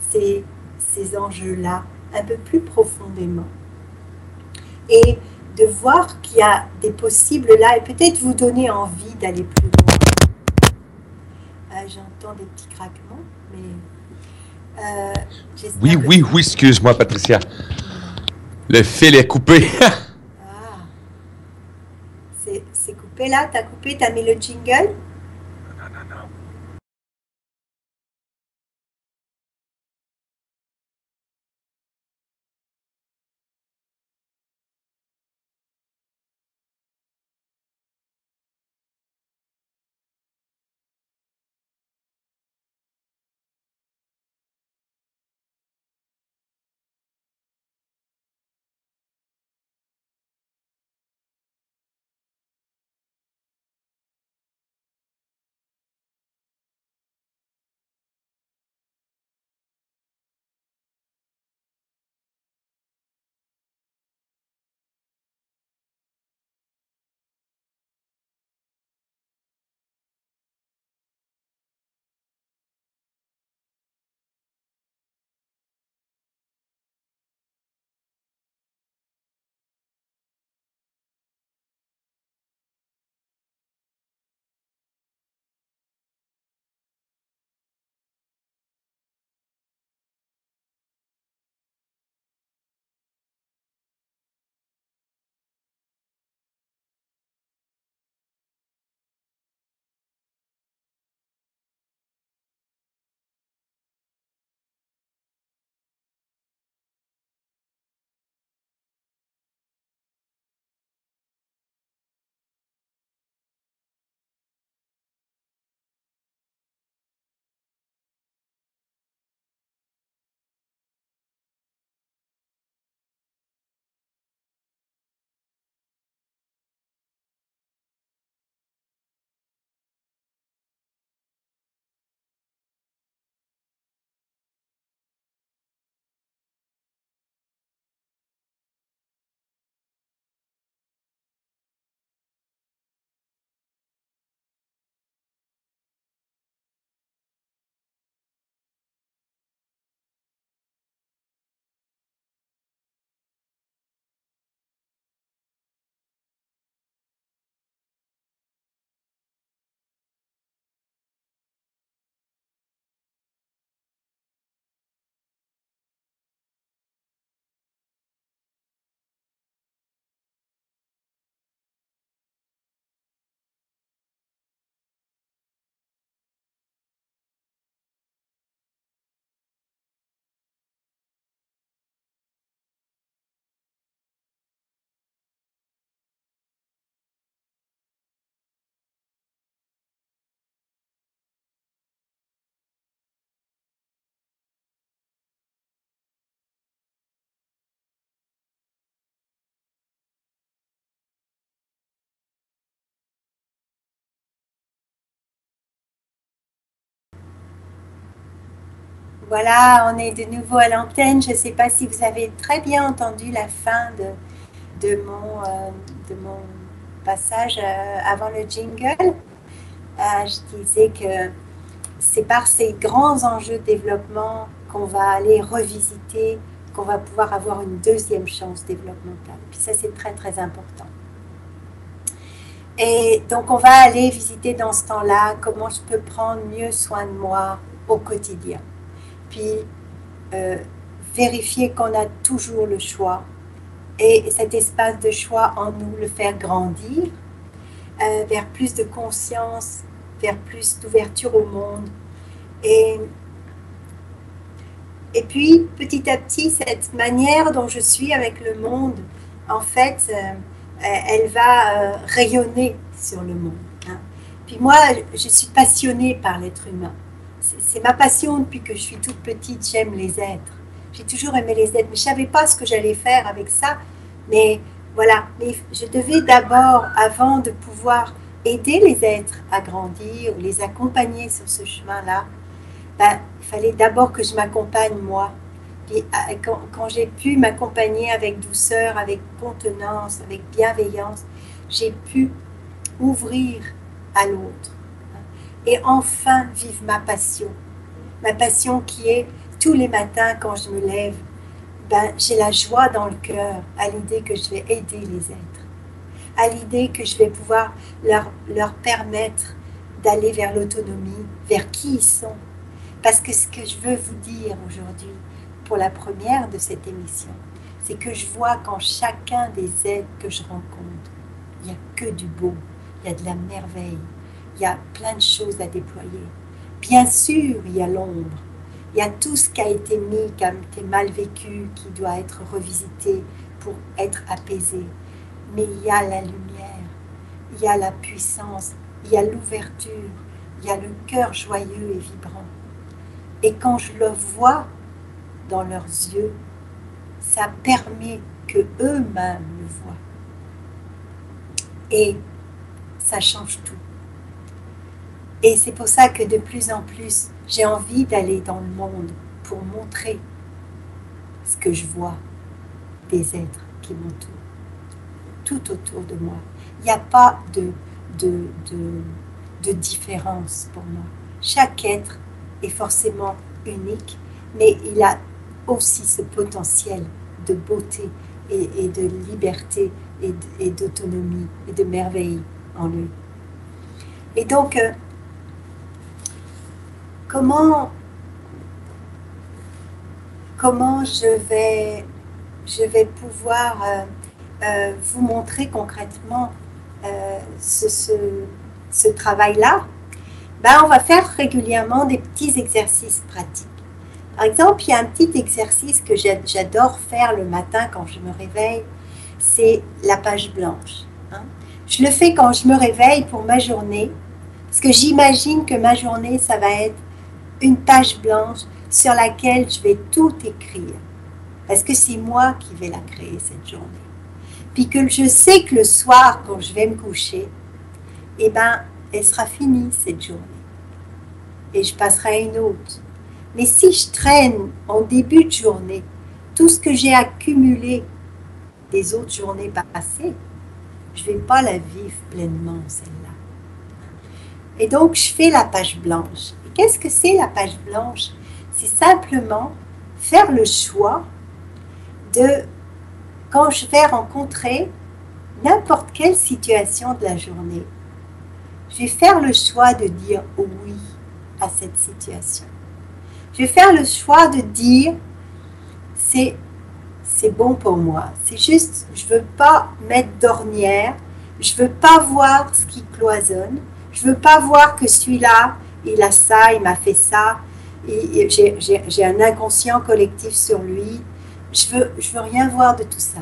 ces enjeux-là un peu plus profondément et de voir qu'il y a des possibles là et peut-être vous donner envie d'aller plus loin. J'entends des petits craquements, mais Oui, oui, oui, excuse-moi, Patricia. Le fil est coupé. Ah, c'est coupé là, t'as coupé, t'as mis le jingle? Voilà, on est de nouveau à l'antenne. Je ne sais pas si vous avez très bien entendu la fin de mon passage avant le jingle. Je disais que c'est par ces grands enjeux de développement qu'on va aller revisiter, qu'on va pouvoir avoir une deuxième chance développementale. Puis ça, c'est très, très important. Et donc, on va aller visiter dans ce temps-là comment je peux prendre mieux soin de moi au quotidien. Puis, vérifier qu'on a toujours le choix. Et cet espace de choix en nous, le faire grandir vers plus de conscience, vers plus d'ouverture au monde. Et puis, petit à petit, cette manière dont je suis avec le monde, en fait, elle va rayonner sur le monde. Hein. Puis moi, je suis passionnée par l'être humain. C'est ma passion depuis que je suis toute petite, j'aime les êtres. J'ai toujours aimé les êtres, mais je ne savais pas ce que j'allais faire avec ça. Mais voilà, mais je devais d'abord, avant de pouvoir aider les êtres à grandir, les accompagner sur ce chemin-là, ben, il fallait d'abord que je m'accompagne moi. Et quand j'ai pu m'accompagner avec douceur, avec contenance, avec bienveillance, j'ai pu ouvrir à l'autre. Et enfin vivre ma passion qui est tous les matins quand je me lève, ben, j'ai la joie dans le cœur à l'idée que je vais aider les êtres, à l'idée que je vais pouvoir leur permettre d'aller vers l'autonomie, vers qui ils sont. Parce que ce que je veux vous dire aujourd'hui, pour la première de cette émission, c'est que je vois qu'en chacun des êtres que je rencontre, il n'y a que du beau, il y a de la merveille, il y a plein de choses à déployer. Bien sûr, il y a l'ombre, il y a tout ce qui a été mis, qui a été mal vécu, qui doit être revisité pour être apaisé. Mais il y a la lumière, il y a la puissance, il y a l'ouverture, il y a le cœur joyeux et vibrant. Et quand je le vois dans leurs yeux, ça permet que eux-mêmes le voient. Et ça change tout. Et c'est pour ça que de plus en plus, j'ai envie d'aller dans le monde pour montrer ce que je vois des êtres qui m'entourent, tout autour de moi. Il n'y a pas de différence pour moi. Chaque être est forcément unique, mais il a aussi ce potentiel de beauté et de liberté et d'autonomie et de merveille en lui. Et donc, comment je vais pouvoir vous montrer concrètement ce travail-là? Ben, on va faire régulièrement des petits exercices pratiques. Par exemple, il y a un petit exercice que j'adore faire le matin quand je me réveille, c'est la page blanche. Hein. Je le fais quand je me réveille pour ma journée, parce que j'imagine que ma journée, ça va être une page blanche sur laquelle je vais tout écrire. Parce que c'est moi qui vais la créer, cette journée. Puis que je sais que le soir, quand je vais me coucher, eh ben, elle sera finie, cette journée. Et je passerai à une autre. Mais si je traîne en début de journée tout ce que j'ai accumulé des autres journées passées, je ne vais pas la vivre pleinement, celle-là. Et donc, je fais la page blanche. Et qu'est-ce que c'est la page blanche? C'est simplement faire le choix de, quand je vais rencontrer n'importe quelle situation de la journée, je vais faire le choix de dire oui à cette situation. Je vais faire le choix de dire c'est bon pour moi. C'est juste, je ne veux pas mettre d'ornière, je ne veux pas voir ce qui cloisonne, je ne veux pas voir que celui-là, il a ça, il m'a fait ça, et j'ai un inconscient collectif sur lui. Je veux rien voir de tout ça.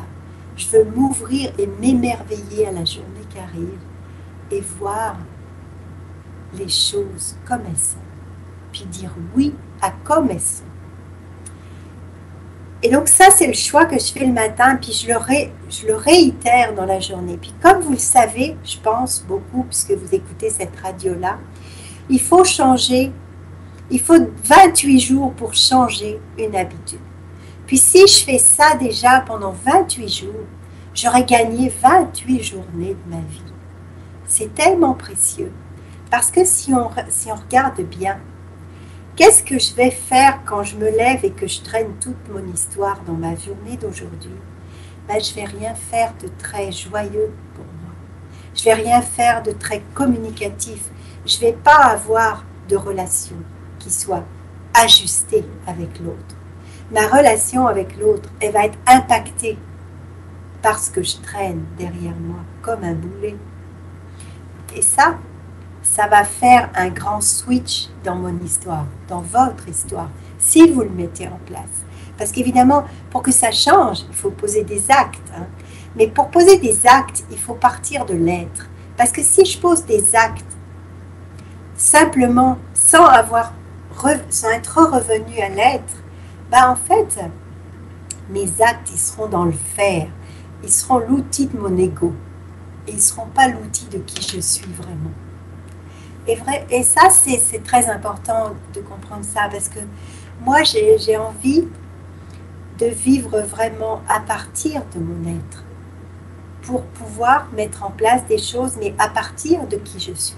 Je veux m'ouvrir et m'émerveiller à la journée qui arrive et voir les choses comme elles sont. Puis dire oui à comme elles sont. Et donc ça, c'est le choix que je fais le matin, puis je le réitère dans la journée. Puis comme vous le savez, je pense beaucoup, puisque vous écoutez cette radio-là, il faut changer Il faut 28 jours pour changer une habitude. Puis si je fais ça déjà pendant 28 jours, j'aurais gagné 28 journées de ma vie. C'est tellement précieux. Parce que si on regarde bien, qu'est-ce que je vais faire quand je me lève et que je traîne toute mon histoire dans ma journée d'aujourd'hui? Ben, je ne vais rien faire de très joyeux pour moi. Je ne vais rien faire de très communicatif. Je ne vais pas avoir de relation qui soit ajustée avec l'autre. Ma relation avec l'autre, elle va être impactée par ce que je traîne derrière moi, comme un boulet. Et ça va faire un grand switch dans mon histoire, dans votre histoire, si vous le mettez en place. Parce qu'évidemment, pour que ça change, il faut poser des actes. Hein. Mais pour poser des actes, il faut partir de l'être. Parce que si je pose des actes, simplement, sans être revenu à l'être, ben en fait, mes actes, ils seront dans le faire. Ils seront l'outil de mon ego. Et ils ne seront pas l'outil de qui je suis vraiment. Et ça, c'est très important de comprendre ça, parce que moi, j'ai envie de vivre vraiment à partir de mon être, pour pouvoir mettre en place des choses, mais à partir de qui je suis.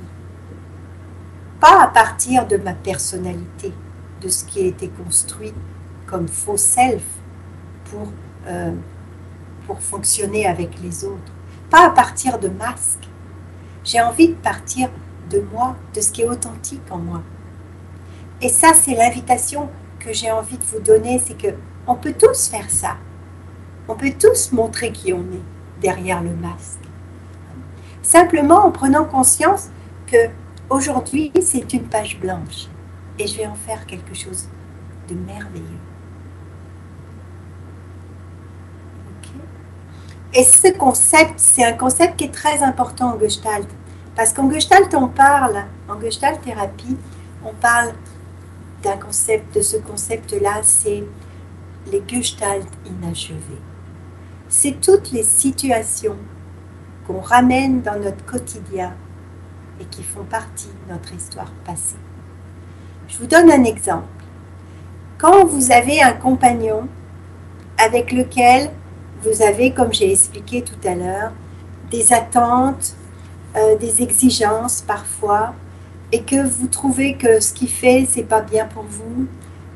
Pas à partir de ma personnalité, de ce qui a été construit comme faux self pour fonctionner avec les autres. Pas à partir de masques. J'ai envie de partir de moi, de ce qui est authentique en moi. Et ça, c'est l'invitation que j'ai envie de vous donner, c'est que on peut tous faire ça. On peut tous montrer qui on est derrière le masque. Simplement en prenant conscience que aujourd'hui, c'est une page blanche et je vais en faire quelque chose de merveilleux. Okay. Et ce concept, c'est un concept qui est très important en Gestalt. Parce qu'en Gestalt, en Gestalt thérapie, on parle d'un concept, de ce concept-là, c'est les Gestalt inachevés. C'est toutes les situations qu'on ramène dans notre quotidien et qui font partie de notre histoire passée. Je vous donne un exemple. Quand vous avez un compagnon avec lequel vous avez, comme j'ai expliqué tout à l'heure, des attentes, des exigences parfois, et que vous trouvez que ce qu'il fait, c'est pas bien pour vous,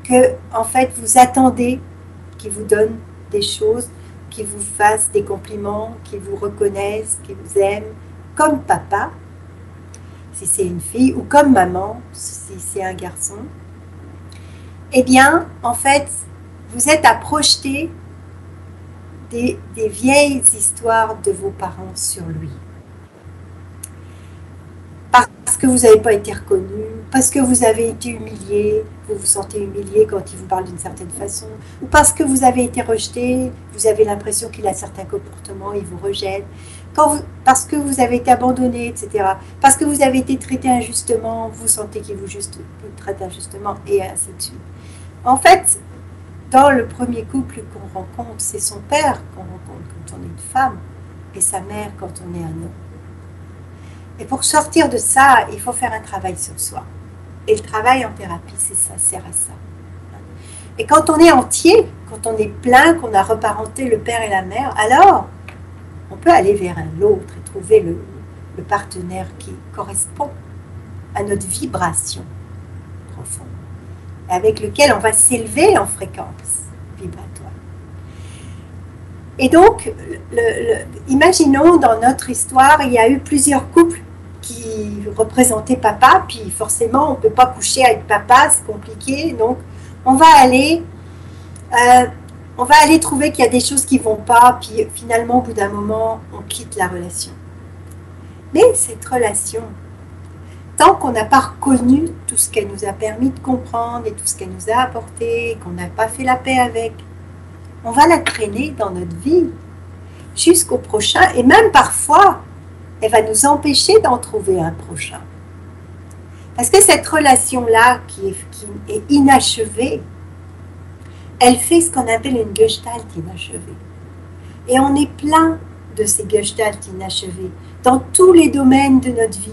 que en fait vous attendez qu'il vous donne des choses, qu'il vous fasse des compliments, qu'il vous reconnaisse, qu'il vous aime, comme papa, si c'est une fille, ou comme maman, si c'est un garçon, eh bien, en fait, vous êtes à projeter des vieilles histoires de vos parents sur lui. Parce que vous n'avez pas été reconnu, parce que vous avez été humilié, vous vous sentez humilié quand il vous parle d'une certaine façon, ou parce que vous avez été rejeté, vous avez l'impression qu'il a certains comportements, il vous rejette, parce que vous avez été abandonné, etc. Parce que vous avez été traité injustement, vous sentez qu'il vous traite injustement, et ainsi de suite. En fait, dans le premier couple qu'on rencontre, c'est son père qu'on rencontre quand on est une femme, et sa mère quand on est un homme. Et pour sortir de ça, il faut faire un travail sur soi. Et le travail en thérapie, c'est ça, sert à ça. Et quand on est entier, quand on est plein, qu'on a reparenté le père et la mère, alors on peut aller vers l'autre et trouver le partenaire qui correspond à notre vibration profonde, avec lequel on va s'élever en fréquence vibratoire. Et donc, imaginons dans notre histoire, il y a eu plusieurs couples qui représentaient papa, puis forcément on ne peut pas coucher avec papa, c'est compliqué, donc on va aller trouver qu'il y a des choses qui ne vont pas, puis finalement au bout d'un moment on quitte la relation. Mais cette relation, tant qu'on n'a pas reconnu tout ce qu'elle nous a permis de comprendre et tout ce qu'elle nous a apporté, qu'on n'a pas fait la paix avec, on va la traîner dans notre vie jusqu'au prochain, et même parfois elle va nous empêcher d'en trouver un prochain. Parce que cette relation-là qui est inachevée, elle fait ce qu'on appelle une gestalt inachevée. Et on est plein de ces gestalts inachevés dans tous les domaines de notre vie.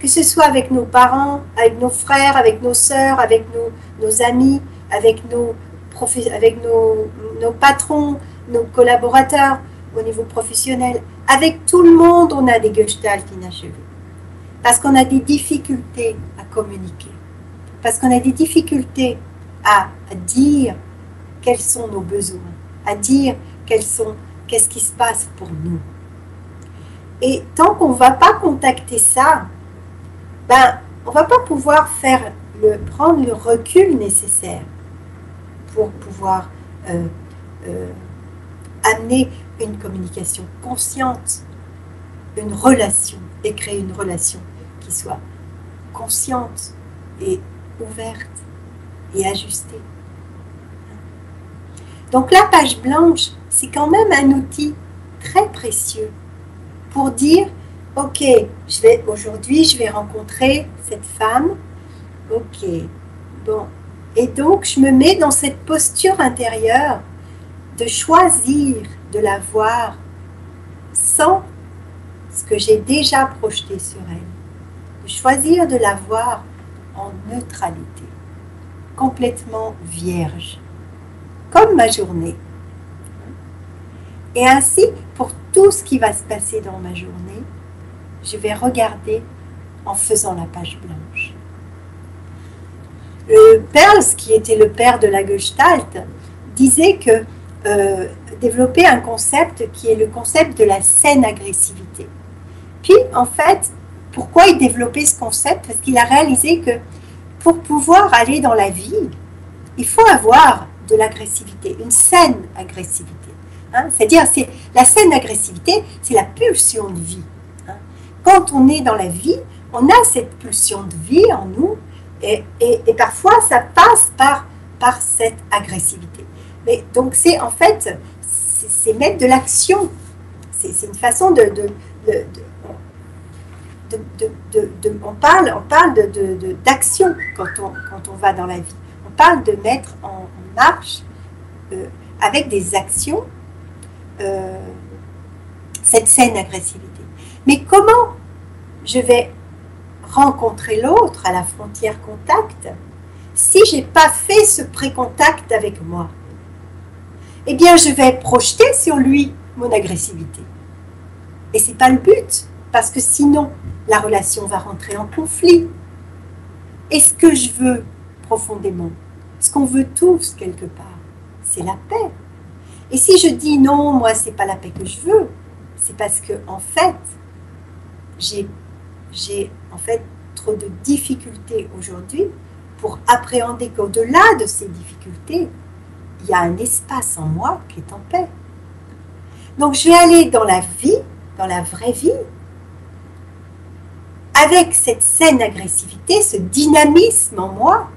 que ce soit avec nos parents, avec nos frères, avec nos sœurs, avec nos amis, avec nos patrons, nos collaborateurs au niveau professionnel. Avec tout le monde, on a des gestalts inachevés. Parce qu'on a des difficultés à communiquer. Parce qu'on a des difficultés à dire quels sont nos besoins, à dire qu'est-ce qui se passe pour nous. Et tant qu'on ne va pas contacter ça, on ne va pas pouvoir prendre le recul nécessaire pour pouvoir amener une communication consciente, une relation, et créer une relation qui soit consciente et ouverte et ajustée. Donc la page blanche, c'est quand même un outil très précieux pour dire, ok, aujourd'hui je vais rencontrer cette femme, ok, bon, et donc je me mets dans cette posture intérieure de choisir de la voir sans ce que j'ai déjà projeté sur elle, de choisir de la voir en neutralité, complètement vierge, comme ma journée. Et ainsi, pour tout ce qui va se passer dans ma journée, je vais regarder en faisant la page blanche. Perls, qui était le père de la Gestalt, disait que développer un concept qui est le concept de la saine agressivité. Puis, en fait, pourquoi il développait ce concept? Parce qu'il a réalisé que pour pouvoir aller dans la vie, il faut avoir de l'agressivité, une saine agressivité. Hein? C'est-à-dire, la saine agressivité, c'est la pulsion de vie. Hein? Quand on est dans la vie, on a cette pulsion de vie en nous, et parfois, ça passe par cette agressivité. Mais donc, c'est en fait, c'est mettre de l'action. C'est une façon on parle d'action quand on va dans la vie. On parle de mettre en marche avec des actions cette saine agressivité. Mais comment je vais rencontrer l'autre à la frontière contact si je n'ai pas fait ce pré-contact avec moi? Eh bien, je vais projeter sur lui mon agressivité. Et ce n'est pas le but, parce que sinon, la relation va rentrer en conflit. Et ce que je veux profondément, ce qu'on veut tous quelque part, c'est la paix. Et si je dis non, moi, ce n'est pas la paix que je veux, c'est parce que, en fait, j'ai en fait trop de difficultés aujourd'hui pour appréhender qu'au-delà de ces difficultés, il y a un espace en moi qui est en paix. Donc, je vais aller dans la vie, dans la vraie vie, avec cette saine agressivité, ce dynamisme en moi,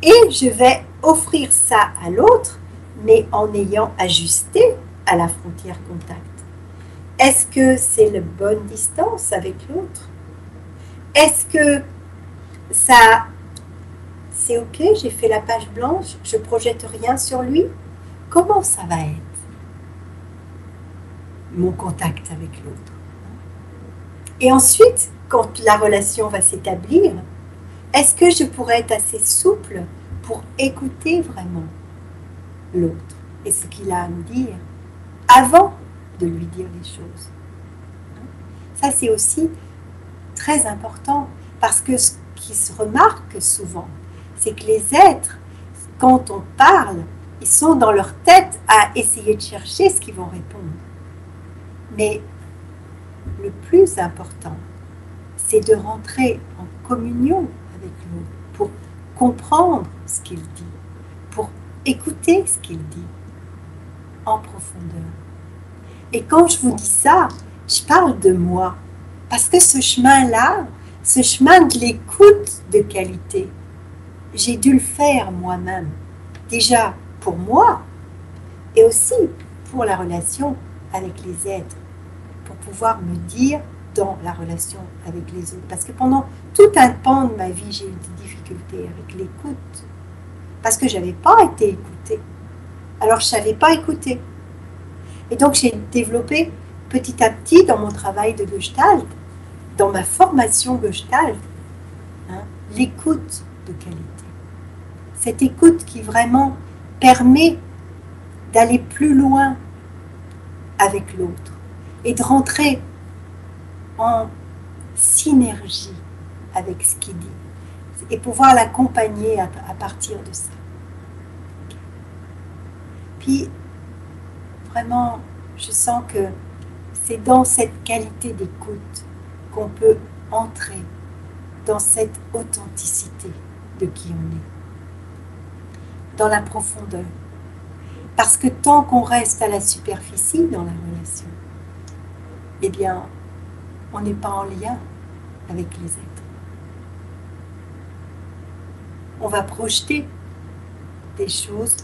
et je vais offrir ça à l'autre, mais en ayant ajusté à la frontière contact. Est-ce que c'est la bonne distance avec l'autre? Est-ce que ça, c'est ok, j'ai fait la page blanche, je projette rien sur lui? Comment ça va être mon contact avec l'autre? Et ensuite, quand la relation va s'établir, est-ce que je pourrais être assez souple pour écouter vraiment l'autre et ce qu'il a à me dire avant de lui dire les choses? Ça, c'est aussi très important, parce que ce qui se remarque souvent, c'est que les êtres, quand on parle, ils sont dans leur tête à essayer de chercher ce qu'ils vont répondre. Mais le plus important, c'est de rentrer en communion avec l'autre pour comprendre ce qu'il dit, pour écouter ce qu'il dit en profondeur. Et quand je vous dis ça, je parle de moi, parce que ce chemin-là, ce chemin de l'écoute de qualité, j'ai dû le faire moi-même, déjà pour moi, et aussi pour la relation avec les êtres, pour pouvoir me dire dans la relation avec les autres. Parce que pendant tout un pan de ma vie, j'ai eu des difficultés avec l'écoute, parce que je n'avais pas été écoutée. Alors je ne savais pas écouter. Et donc j'ai développé petit à petit dans mon travail de Gestalt, dans ma formation Gestalt, hein, l'écoute de qualité. Cette écoute qui vraiment permet d'aller plus loin avec l'autre et de rentrer en synergie avec ce qu'il dit et pouvoir l'accompagner à partir de ça. Puis, vraiment, je sens que c'est dans cette qualité d'écoute qu'on peut entrer dans cette authenticité de qui on est, dans la profondeur. Parce que tant qu'on reste à la superficie dans la relation, eh bien, on n'est pas en lien avec les êtres. On va projeter des choses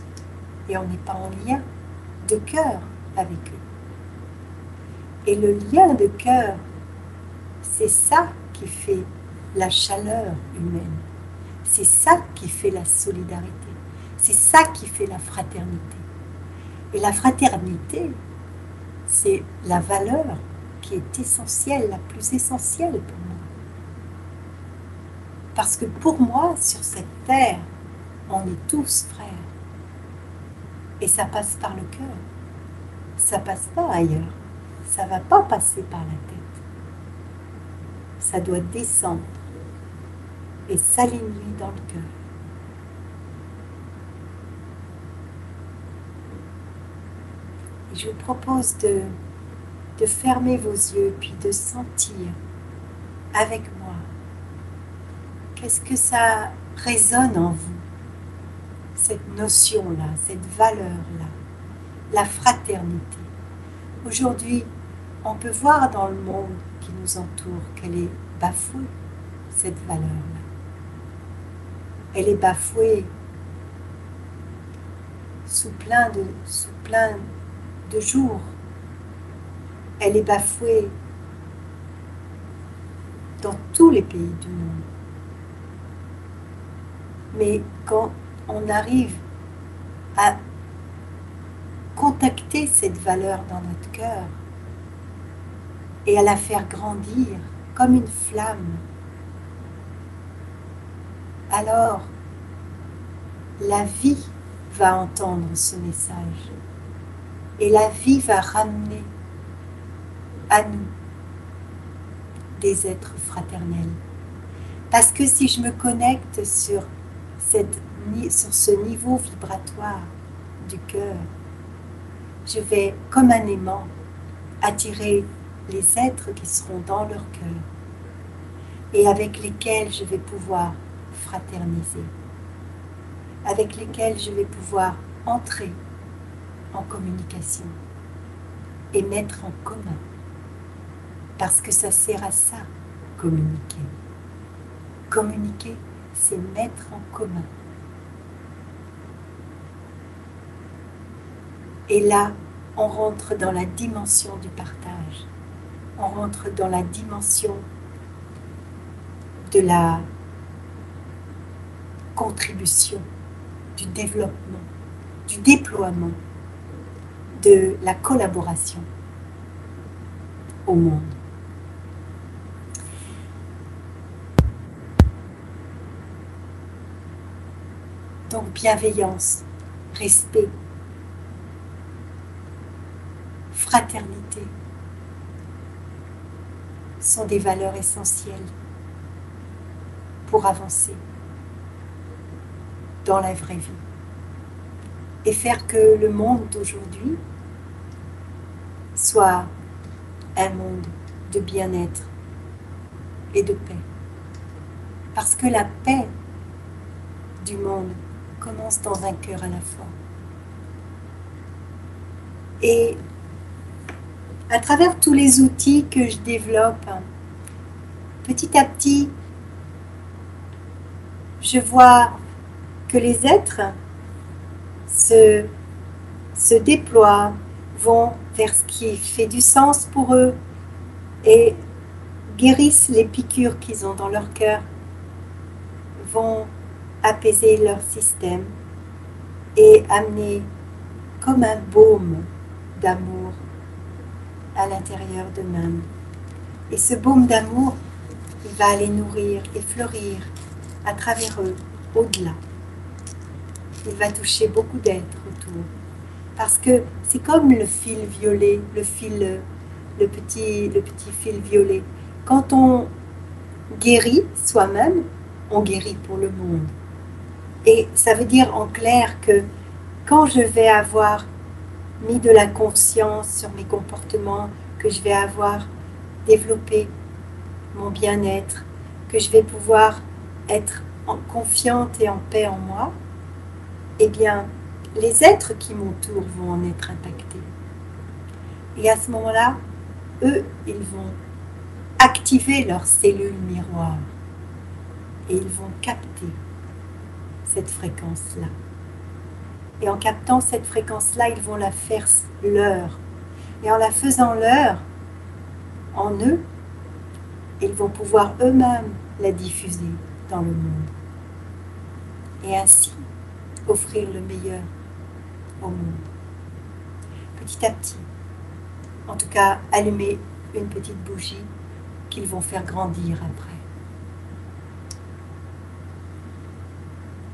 et on n'est pas en lien de cœur avec eux. Et le lien de cœur, c'est ça qui fait la chaleur humaine. C'est ça qui fait la solidarité. C'est ça qui fait la fraternité. Et la fraternité, c'est la valeur qui est essentielle, la plus essentielle pour moi. Parce que pour moi, sur cette terre, on est tous frères. Et ça passe par le cœur. Ça passe pas ailleurs. Ça ne va pas passer par la tête. Ça doit descendre et s'aligner dans le cœur. Et je vous propose de fermer vos yeux puis de sentir avec moi qu'est-ce que ça résonne en vous, cette notion-là, cette valeur-là, la fraternité. Aujourd'hui, on peut voir dans le monde qui nous entoure qu'elle est bafouée, cette valeur-là. Elle est bafouée sous plein de jours. Elle est bafouée dans tous les pays du monde. Mais quand on arrive à contacter cette valeur dans notre cœur et à la faire grandir comme une flamme, alors la vie va entendre ce message et la vie va ramener à nous des êtres fraternels. Parce que si je me connecte sur ce niveau vibratoire du cœur, je vais comme un aimant attirer les êtres qui seront dans leur cœur et avec lesquels je vais pouvoir fraterniser, avec lesquels je vais pouvoir entrer en communication et mettre en commun, parce que ça sert à ça, communiquer. Communiquer, c'est mettre en commun. Et là, on rentre dans la dimension du partage. On rentre dans la dimension de la contribution, du développement, du déploiement, de la collaboration au monde. Donc bienveillance, respect, fraternité sont des valeurs essentielles pour avancer dans la vraie vie et faire que le monde d'aujourd'hui soit un monde de bien-être et de paix. Parce que la paix du monde commence dans un cœur à la fois. Et à travers tous les outils que je développe, petit à petit, je vois que les êtres se déploient, vont vers ce qui fait du sens pour eux et guérissent les piqûres qu'ils ont dans leur cœur, vont apaiser leur système et amener comme un baume d'amour à l'intérieur d'eux-mêmes. Et ce baume d'amour il va aller nourrir et fleurir à travers eux, au-delà. Il va toucher beaucoup d'êtres autour. Parce que c'est comme le fil violet, le petit fil violet. Quand on guérit soi-même, on guérit pour le monde. Et ça veut dire en clair que quand je vais avoir mis de la conscience sur mes comportements, que je vais avoir développé mon bien-être, que je vais pouvoir être confiante et en paix en moi, eh bien, les êtres qui m'entourent vont en être impactés. Et à ce moment-là, eux, ils vont activer leurs cellules miroirs et ils vont capter cette fréquence-là. Et en captant cette fréquence-là, ils vont la faire leur. Et en la faisant leur, en eux, ils vont pouvoir eux-mêmes la diffuser dans le monde. Et ainsi, offrir le meilleur au monde. Petit à petit. En tout cas, allumer une petite bougie qu'ils vont faire grandir après.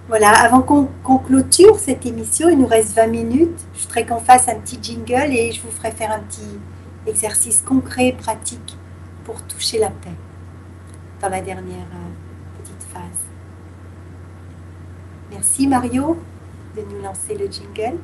Voilà, avant qu'on clôture cette émission, il nous reste 20 minutes. Je voudrais qu'on fasse un petit jingle et je vous ferai faire un petit exercice concret, pratique, pour toucher la paix dans la dernière petite phase. Merci Mario de nous lancer le jingle.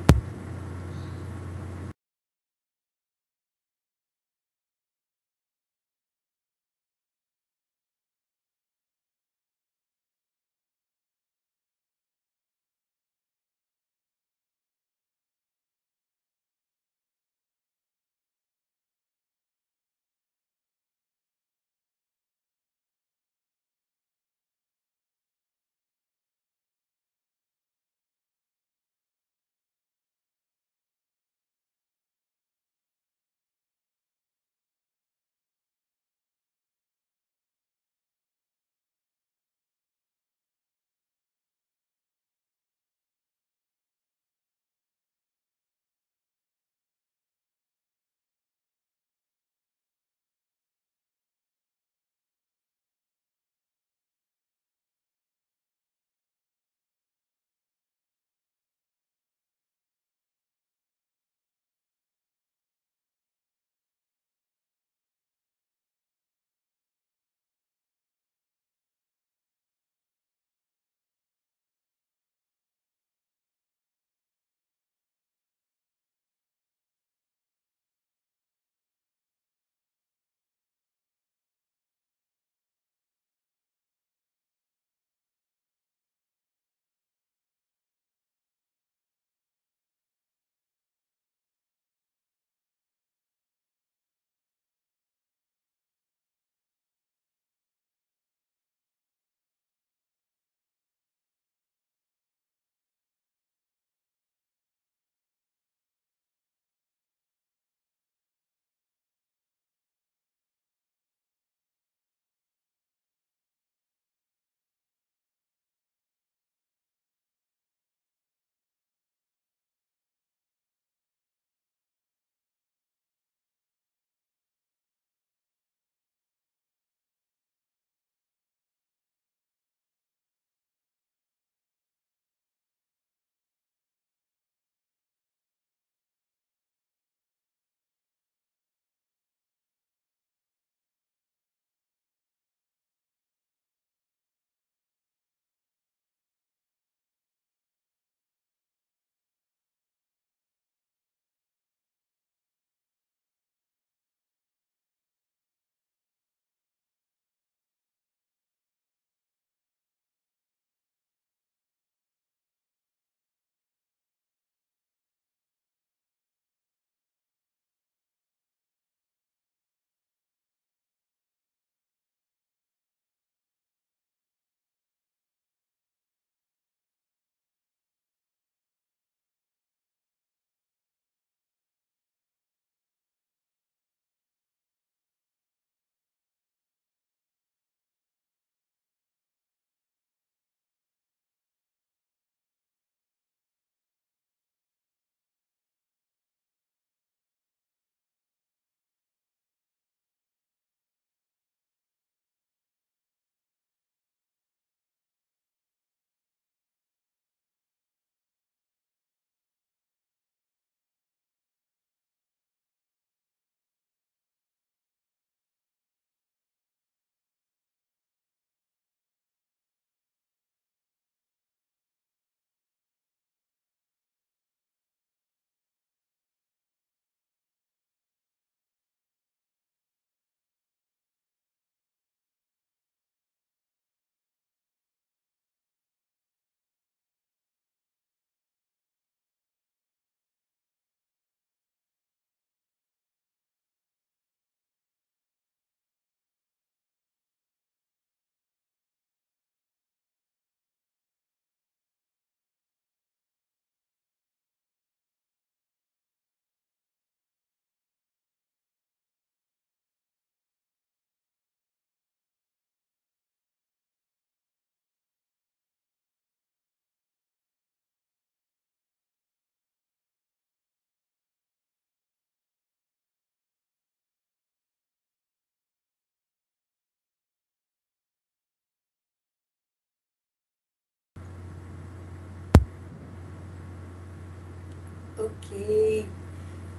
Ok.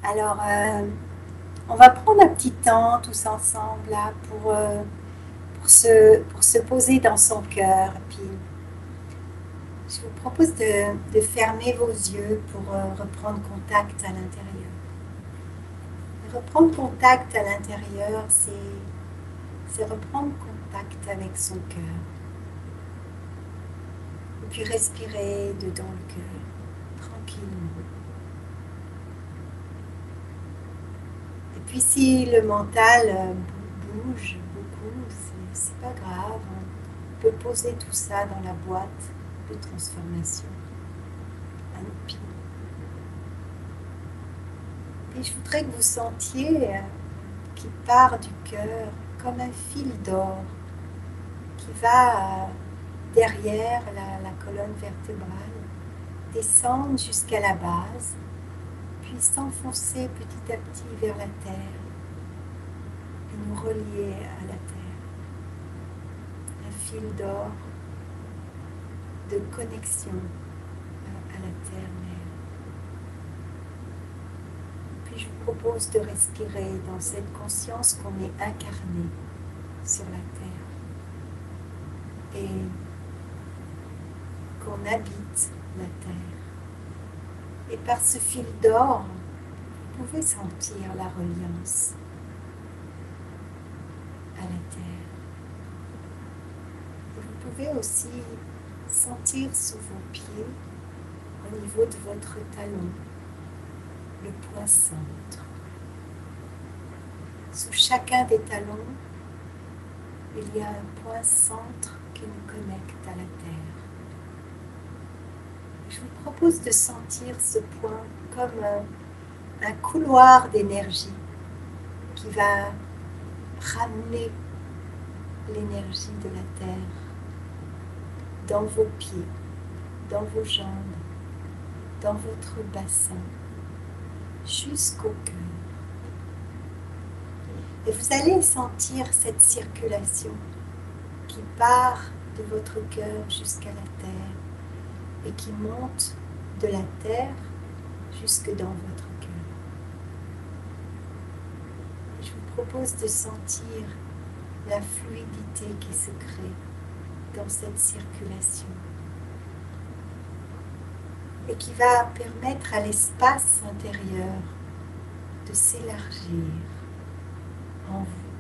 Alors, on va prendre un petit temps tous ensemble là pour se poser dans son cœur. Puis, je vous propose de fermer vos yeux pour reprendre contact à l'intérieur. Reprendre contact à l'intérieur, c'est reprendre contact avec son cœur. Et puis respirer dedans le cœur, tranquillement. Et puis si le mental bouge beaucoup, c'est pas grave. On peut poser tout ça dans la boîte de transformation à nos pieds. Et je voudrais que vous sentiez qui part du cœur comme un fil d'or qui va derrière la colonne vertébrale, descendre jusqu'à la base, puis s'enfoncer petit à petit vers la terre et nous relier à la terre. Un fil d'or de connexion à la terre-mère. Puis je vous propose de respirer dans cette conscience qu'on est incarné sur la terre et qu'on habite la terre. Et par ce fil d'or, vous pouvez sentir la reliance à la terre. Et vous pouvez aussi sentir sous vos pieds, au niveau de votre talon, le point centre. Sous chacun des talons, il y a un point centre qui nous connecte à la terre. Je vous propose de sentir ce point comme un couloir d'énergie qui va ramener l'énergie de la terre dans vos pieds, dans vos jambes, dans votre bassin, jusqu'au cœur. Et vous allez sentir cette circulation qui part de votre cœur jusqu'à la terre et qui monte de la terre jusque dans votre cœur. Je vous propose de sentir la fluidité qui se crée dans cette circulation et qui va permettre à l'espace intérieur de s'élargir en vous.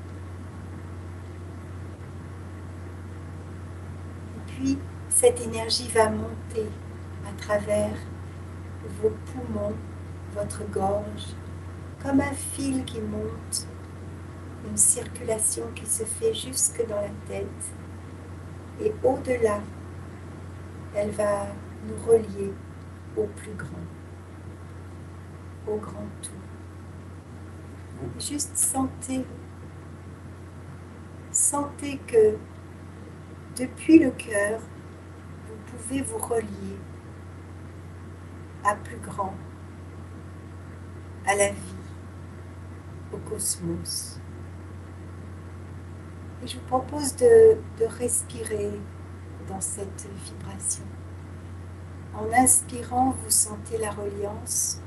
Et puis, cette énergie va monter à travers vos poumons, votre gorge, comme un fil qui monte, une circulation qui se fait jusque dans la tête. Et au-delà, elle va nous relier au plus grand, au grand tout. Juste sentez que depuis le cœur, vous pouvez vous relier à plus grand, à la vie, au cosmos. Et je vous propose de respirer dans cette vibration. En inspirant, vous sentez la reliance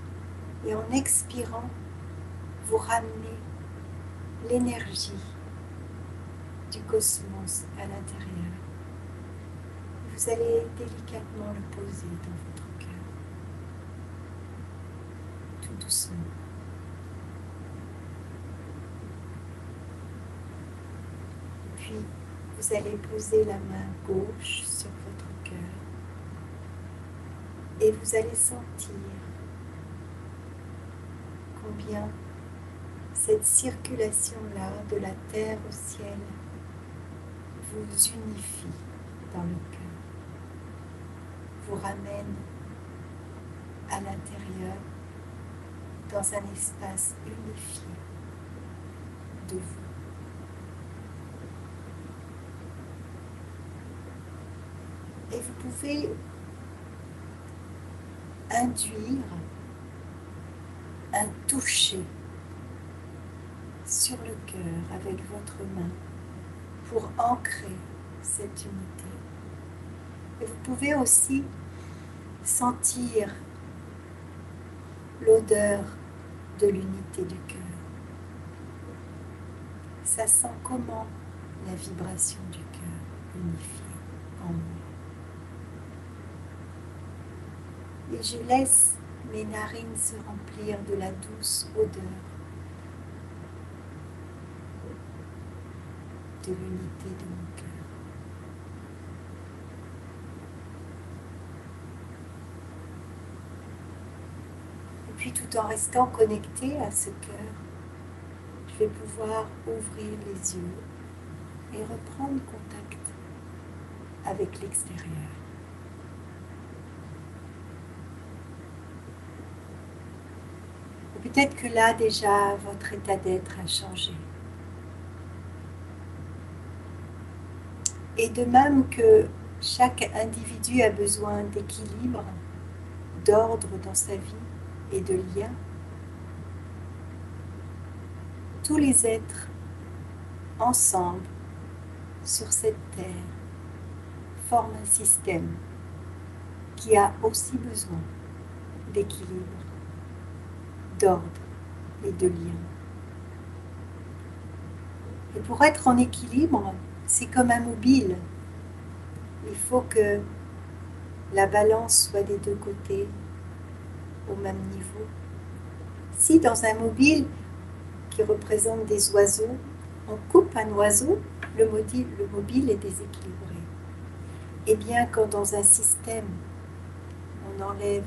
et en expirant, vous ramenez l'énergie du cosmos à l'intérieur. Vous allez délicatement le poser dans votre cœur, tout doucement. Puis, vous allez poser la main gauche sur votre cœur et vous allez sentir combien cette circulation-là de la terre au ciel vous unifie dans le cœur, vous ramène à l'intérieur dans un espace unifié de vous. Et vous pouvez induire un toucher sur le cœur avec votre main pour ancrer cette unité. Et vous pouvez aussi sentir l'odeur de l'unité du cœur. Ça sent comment la vibration du cœur unifiée en moi. Et je laisse mes narines se remplir de la douce odeur de l'unité de mon cœur. Et puis tout en restant connecté à ce cœur, je vais pouvoir ouvrir les yeux et reprendre contact avec l'extérieur. Peut-être que là déjà votre état d'être a changé. Et de même que chaque individu a besoin d'équilibre, d'ordre dans sa vie et de lien, tous les êtres ensemble sur cette terre forment un système qui a aussi besoin d'équilibre, d'ordre et de lien. Et pour être en équilibre, c'est comme un mobile. Il faut que la balance soit des deux côtés au même niveau. Si dans un mobile qui représente des oiseaux, on coupe un oiseau, le mobile est déséquilibré. Et bien quand dans un système, on enlève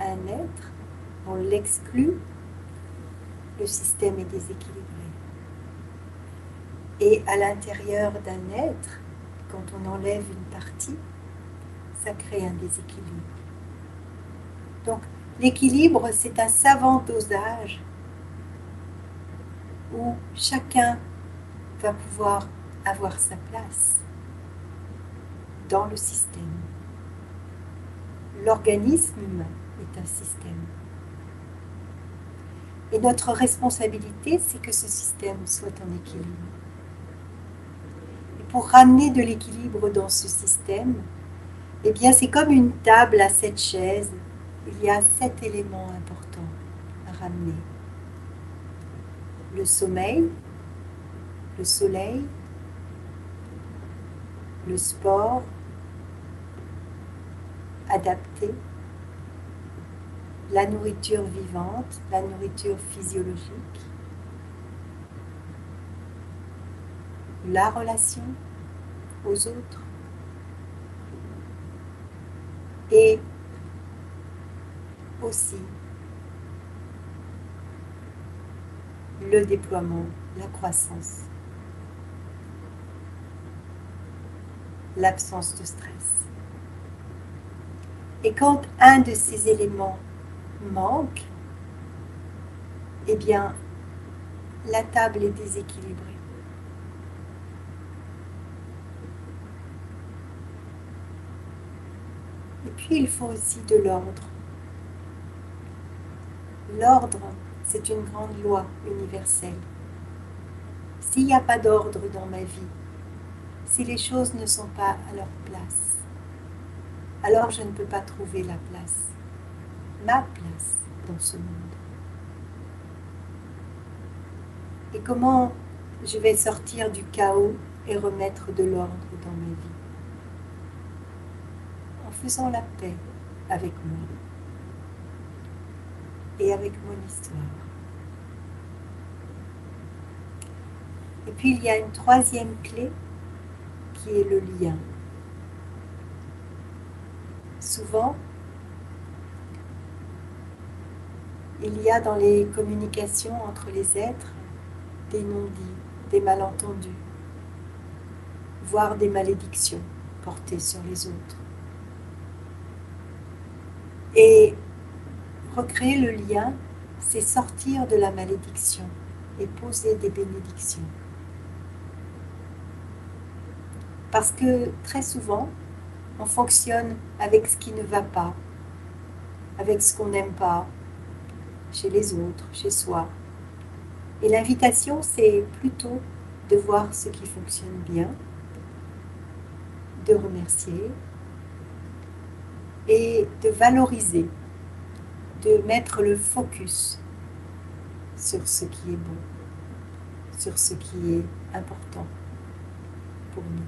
un être, on l'exclut, le système est déséquilibré. Et à l'intérieur d'un être, quand on enlève une partie, ça crée un déséquilibre. Donc l'équilibre, c'est un savant dosage où chacun va pouvoir avoir sa place dans le système. L'organisme humain est un système. Et notre responsabilité, c'est que ce système soit en équilibre. Et pour ramener de l'équilibre dans ce système, eh bien c'est comme une table à 7 chaises. Il y a 7 éléments importants à ramener. Le sommeil, le soleil, le sport, adapté, la nourriture vivante, la nourriture physiologique, la relation aux autres et aussi le déploiement, la croissance, l'absence de stress. Et quand un de ces éléments manque, eh bien, la table est déséquilibrée. Et puis, il faut aussi de l'ordre. L'ordre, c'est une grande loi universelle. S'il n'y a pas d'ordre dans ma vie, si les choses ne sont pas à leur place, alors je ne peux pas trouver la place, ma place dans ce monde. Et comment je vais sortir du chaos et remettre de l'ordre dans ma vie? En faisant la paix avec moi et avec mon histoire. Et puis il y a une troisième clé qui est le lien. Souvent, il y a dans les communications entre les êtres des non-dits, des malentendus, voire des malédictions portées sur les autres. Et recréer le lien, c'est sortir de la malédiction et poser des bénédictions. Parce que très souvent, on fonctionne avec ce qui ne va pas, avec ce qu'on n'aime pas, chez les autres, chez soi. Et l'invitation, c'est plutôt de voir ce qui fonctionne bien, de remercier et de valoriser de mettre le focus sur ce qui est bon, sur ce qui est important pour nous.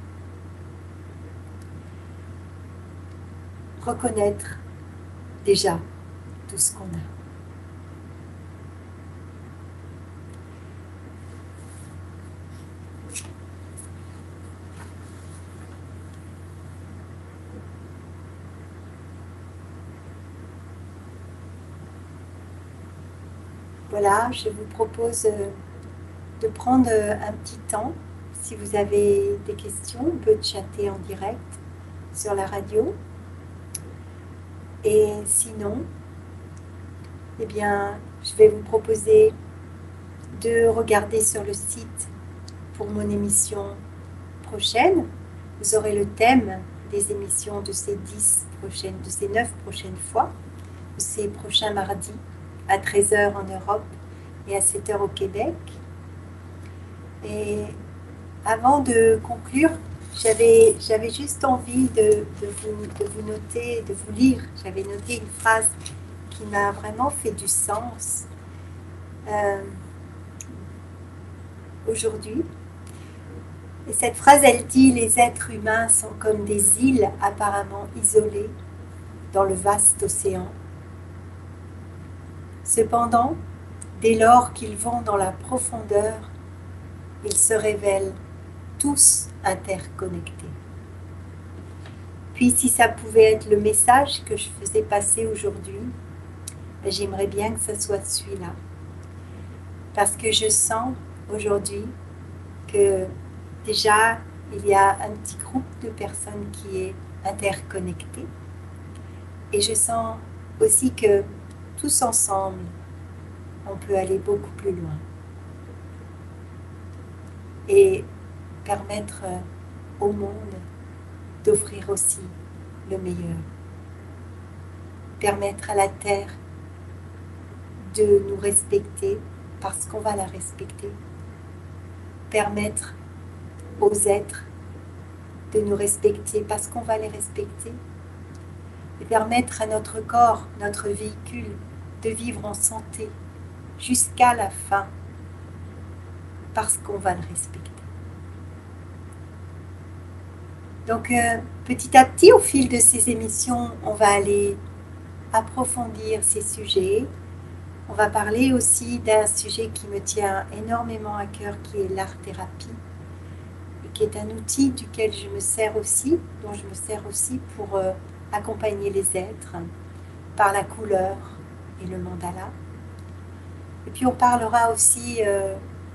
Reconnaître déjà tout ce qu'on a. Voilà, je vous propose de prendre un petit temps. Si vous avez des questions, on peut chatter en direct sur la radio. Et sinon, eh bien, je vais vous proposer de regarder sur le site pour mon émission prochaine. Vous aurez le thème des émissions de ces 9 prochaines fois, de ces prochains mardis, à 13 h en Europe et à 7 h au Québec. Et avant de conclure, j'avais juste envie de vous noter, de vous lire. J'avais noté une phrase qui m'a vraiment fait du sens aujourd'hui. Et cette phrase, elle dit: les êtres humains sont comme des îles apparemment isolées dans le vaste océan. Cependant, dès lors qu'ils vont dans la profondeur, ils se révèlent tous interconnectés. Puis, si ça pouvait être le message que je faisais passer aujourd'hui, j'aimerais bien que ce soit celui-là. Parce que je sens aujourd'hui que déjà, il y a un petit groupe de personnes qui est interconnecté. Et je sens aussi que tous ensemble, on peut aller beaucoup plus loin. Et permettre au monde d'offrir aussi le meilleur. Permettre à la Terre de nous respecter parce qu'on va la respecter. Permettre aux êtres de nous respecter parce qu'on va les respecter. Et permettre à notre corps, notre véhicule, de vivre en santé jusqu'à la fin parce qu'on va le respecter. Donc, petit à petit, au fil de ces émissions, on va aller approfondir ces sujets. On va parler aussi d'un sujet qui me tient énormément à cœur, qui est l'art-thérapie, et qui est un outil duquel je me sers aussi, dont je me sers aussi pour accompagner les êtres par la couleur et le mandala. Et puis on parlera aussi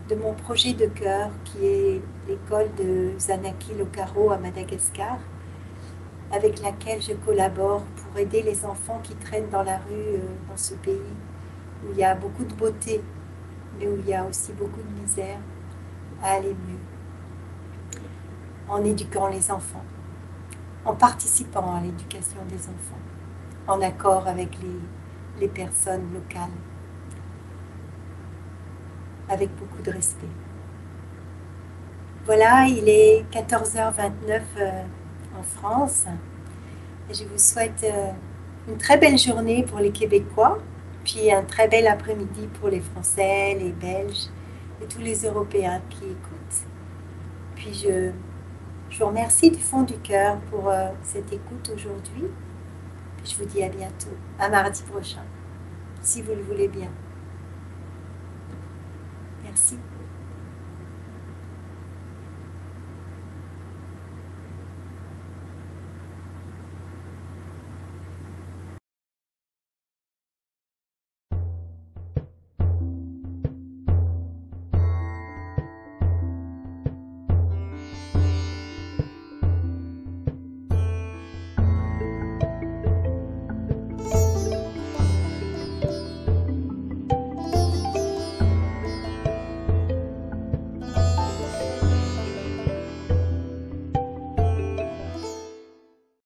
de mon projet de cœur, qui est l'école de Zanaki Lokaro à Madagascar, avec laquelle je collabore pour aider les enfants qui traînent dans la rue dans ce pays, où il y a beaucoup de beauté, mais où il y a aussi beaucoup de misère, à aller mieux, en éduquant les enfants, en participant à l'éducation des enfants, en accord avec les personnes locales, avec beaucoup de respect. Voilà, il est 14h29 en France. Et je vous souhaite une très belle journée pour les Québécois, puis un très bel après-midi pour les Français, les Belges et tous les Européens qui écoutent. Puis je vous remercie du fond du cœur pour cette écoute aujourd'hui. Je vous dis à bientôt, à mardi prochain, si vous le voulez bien. Merci.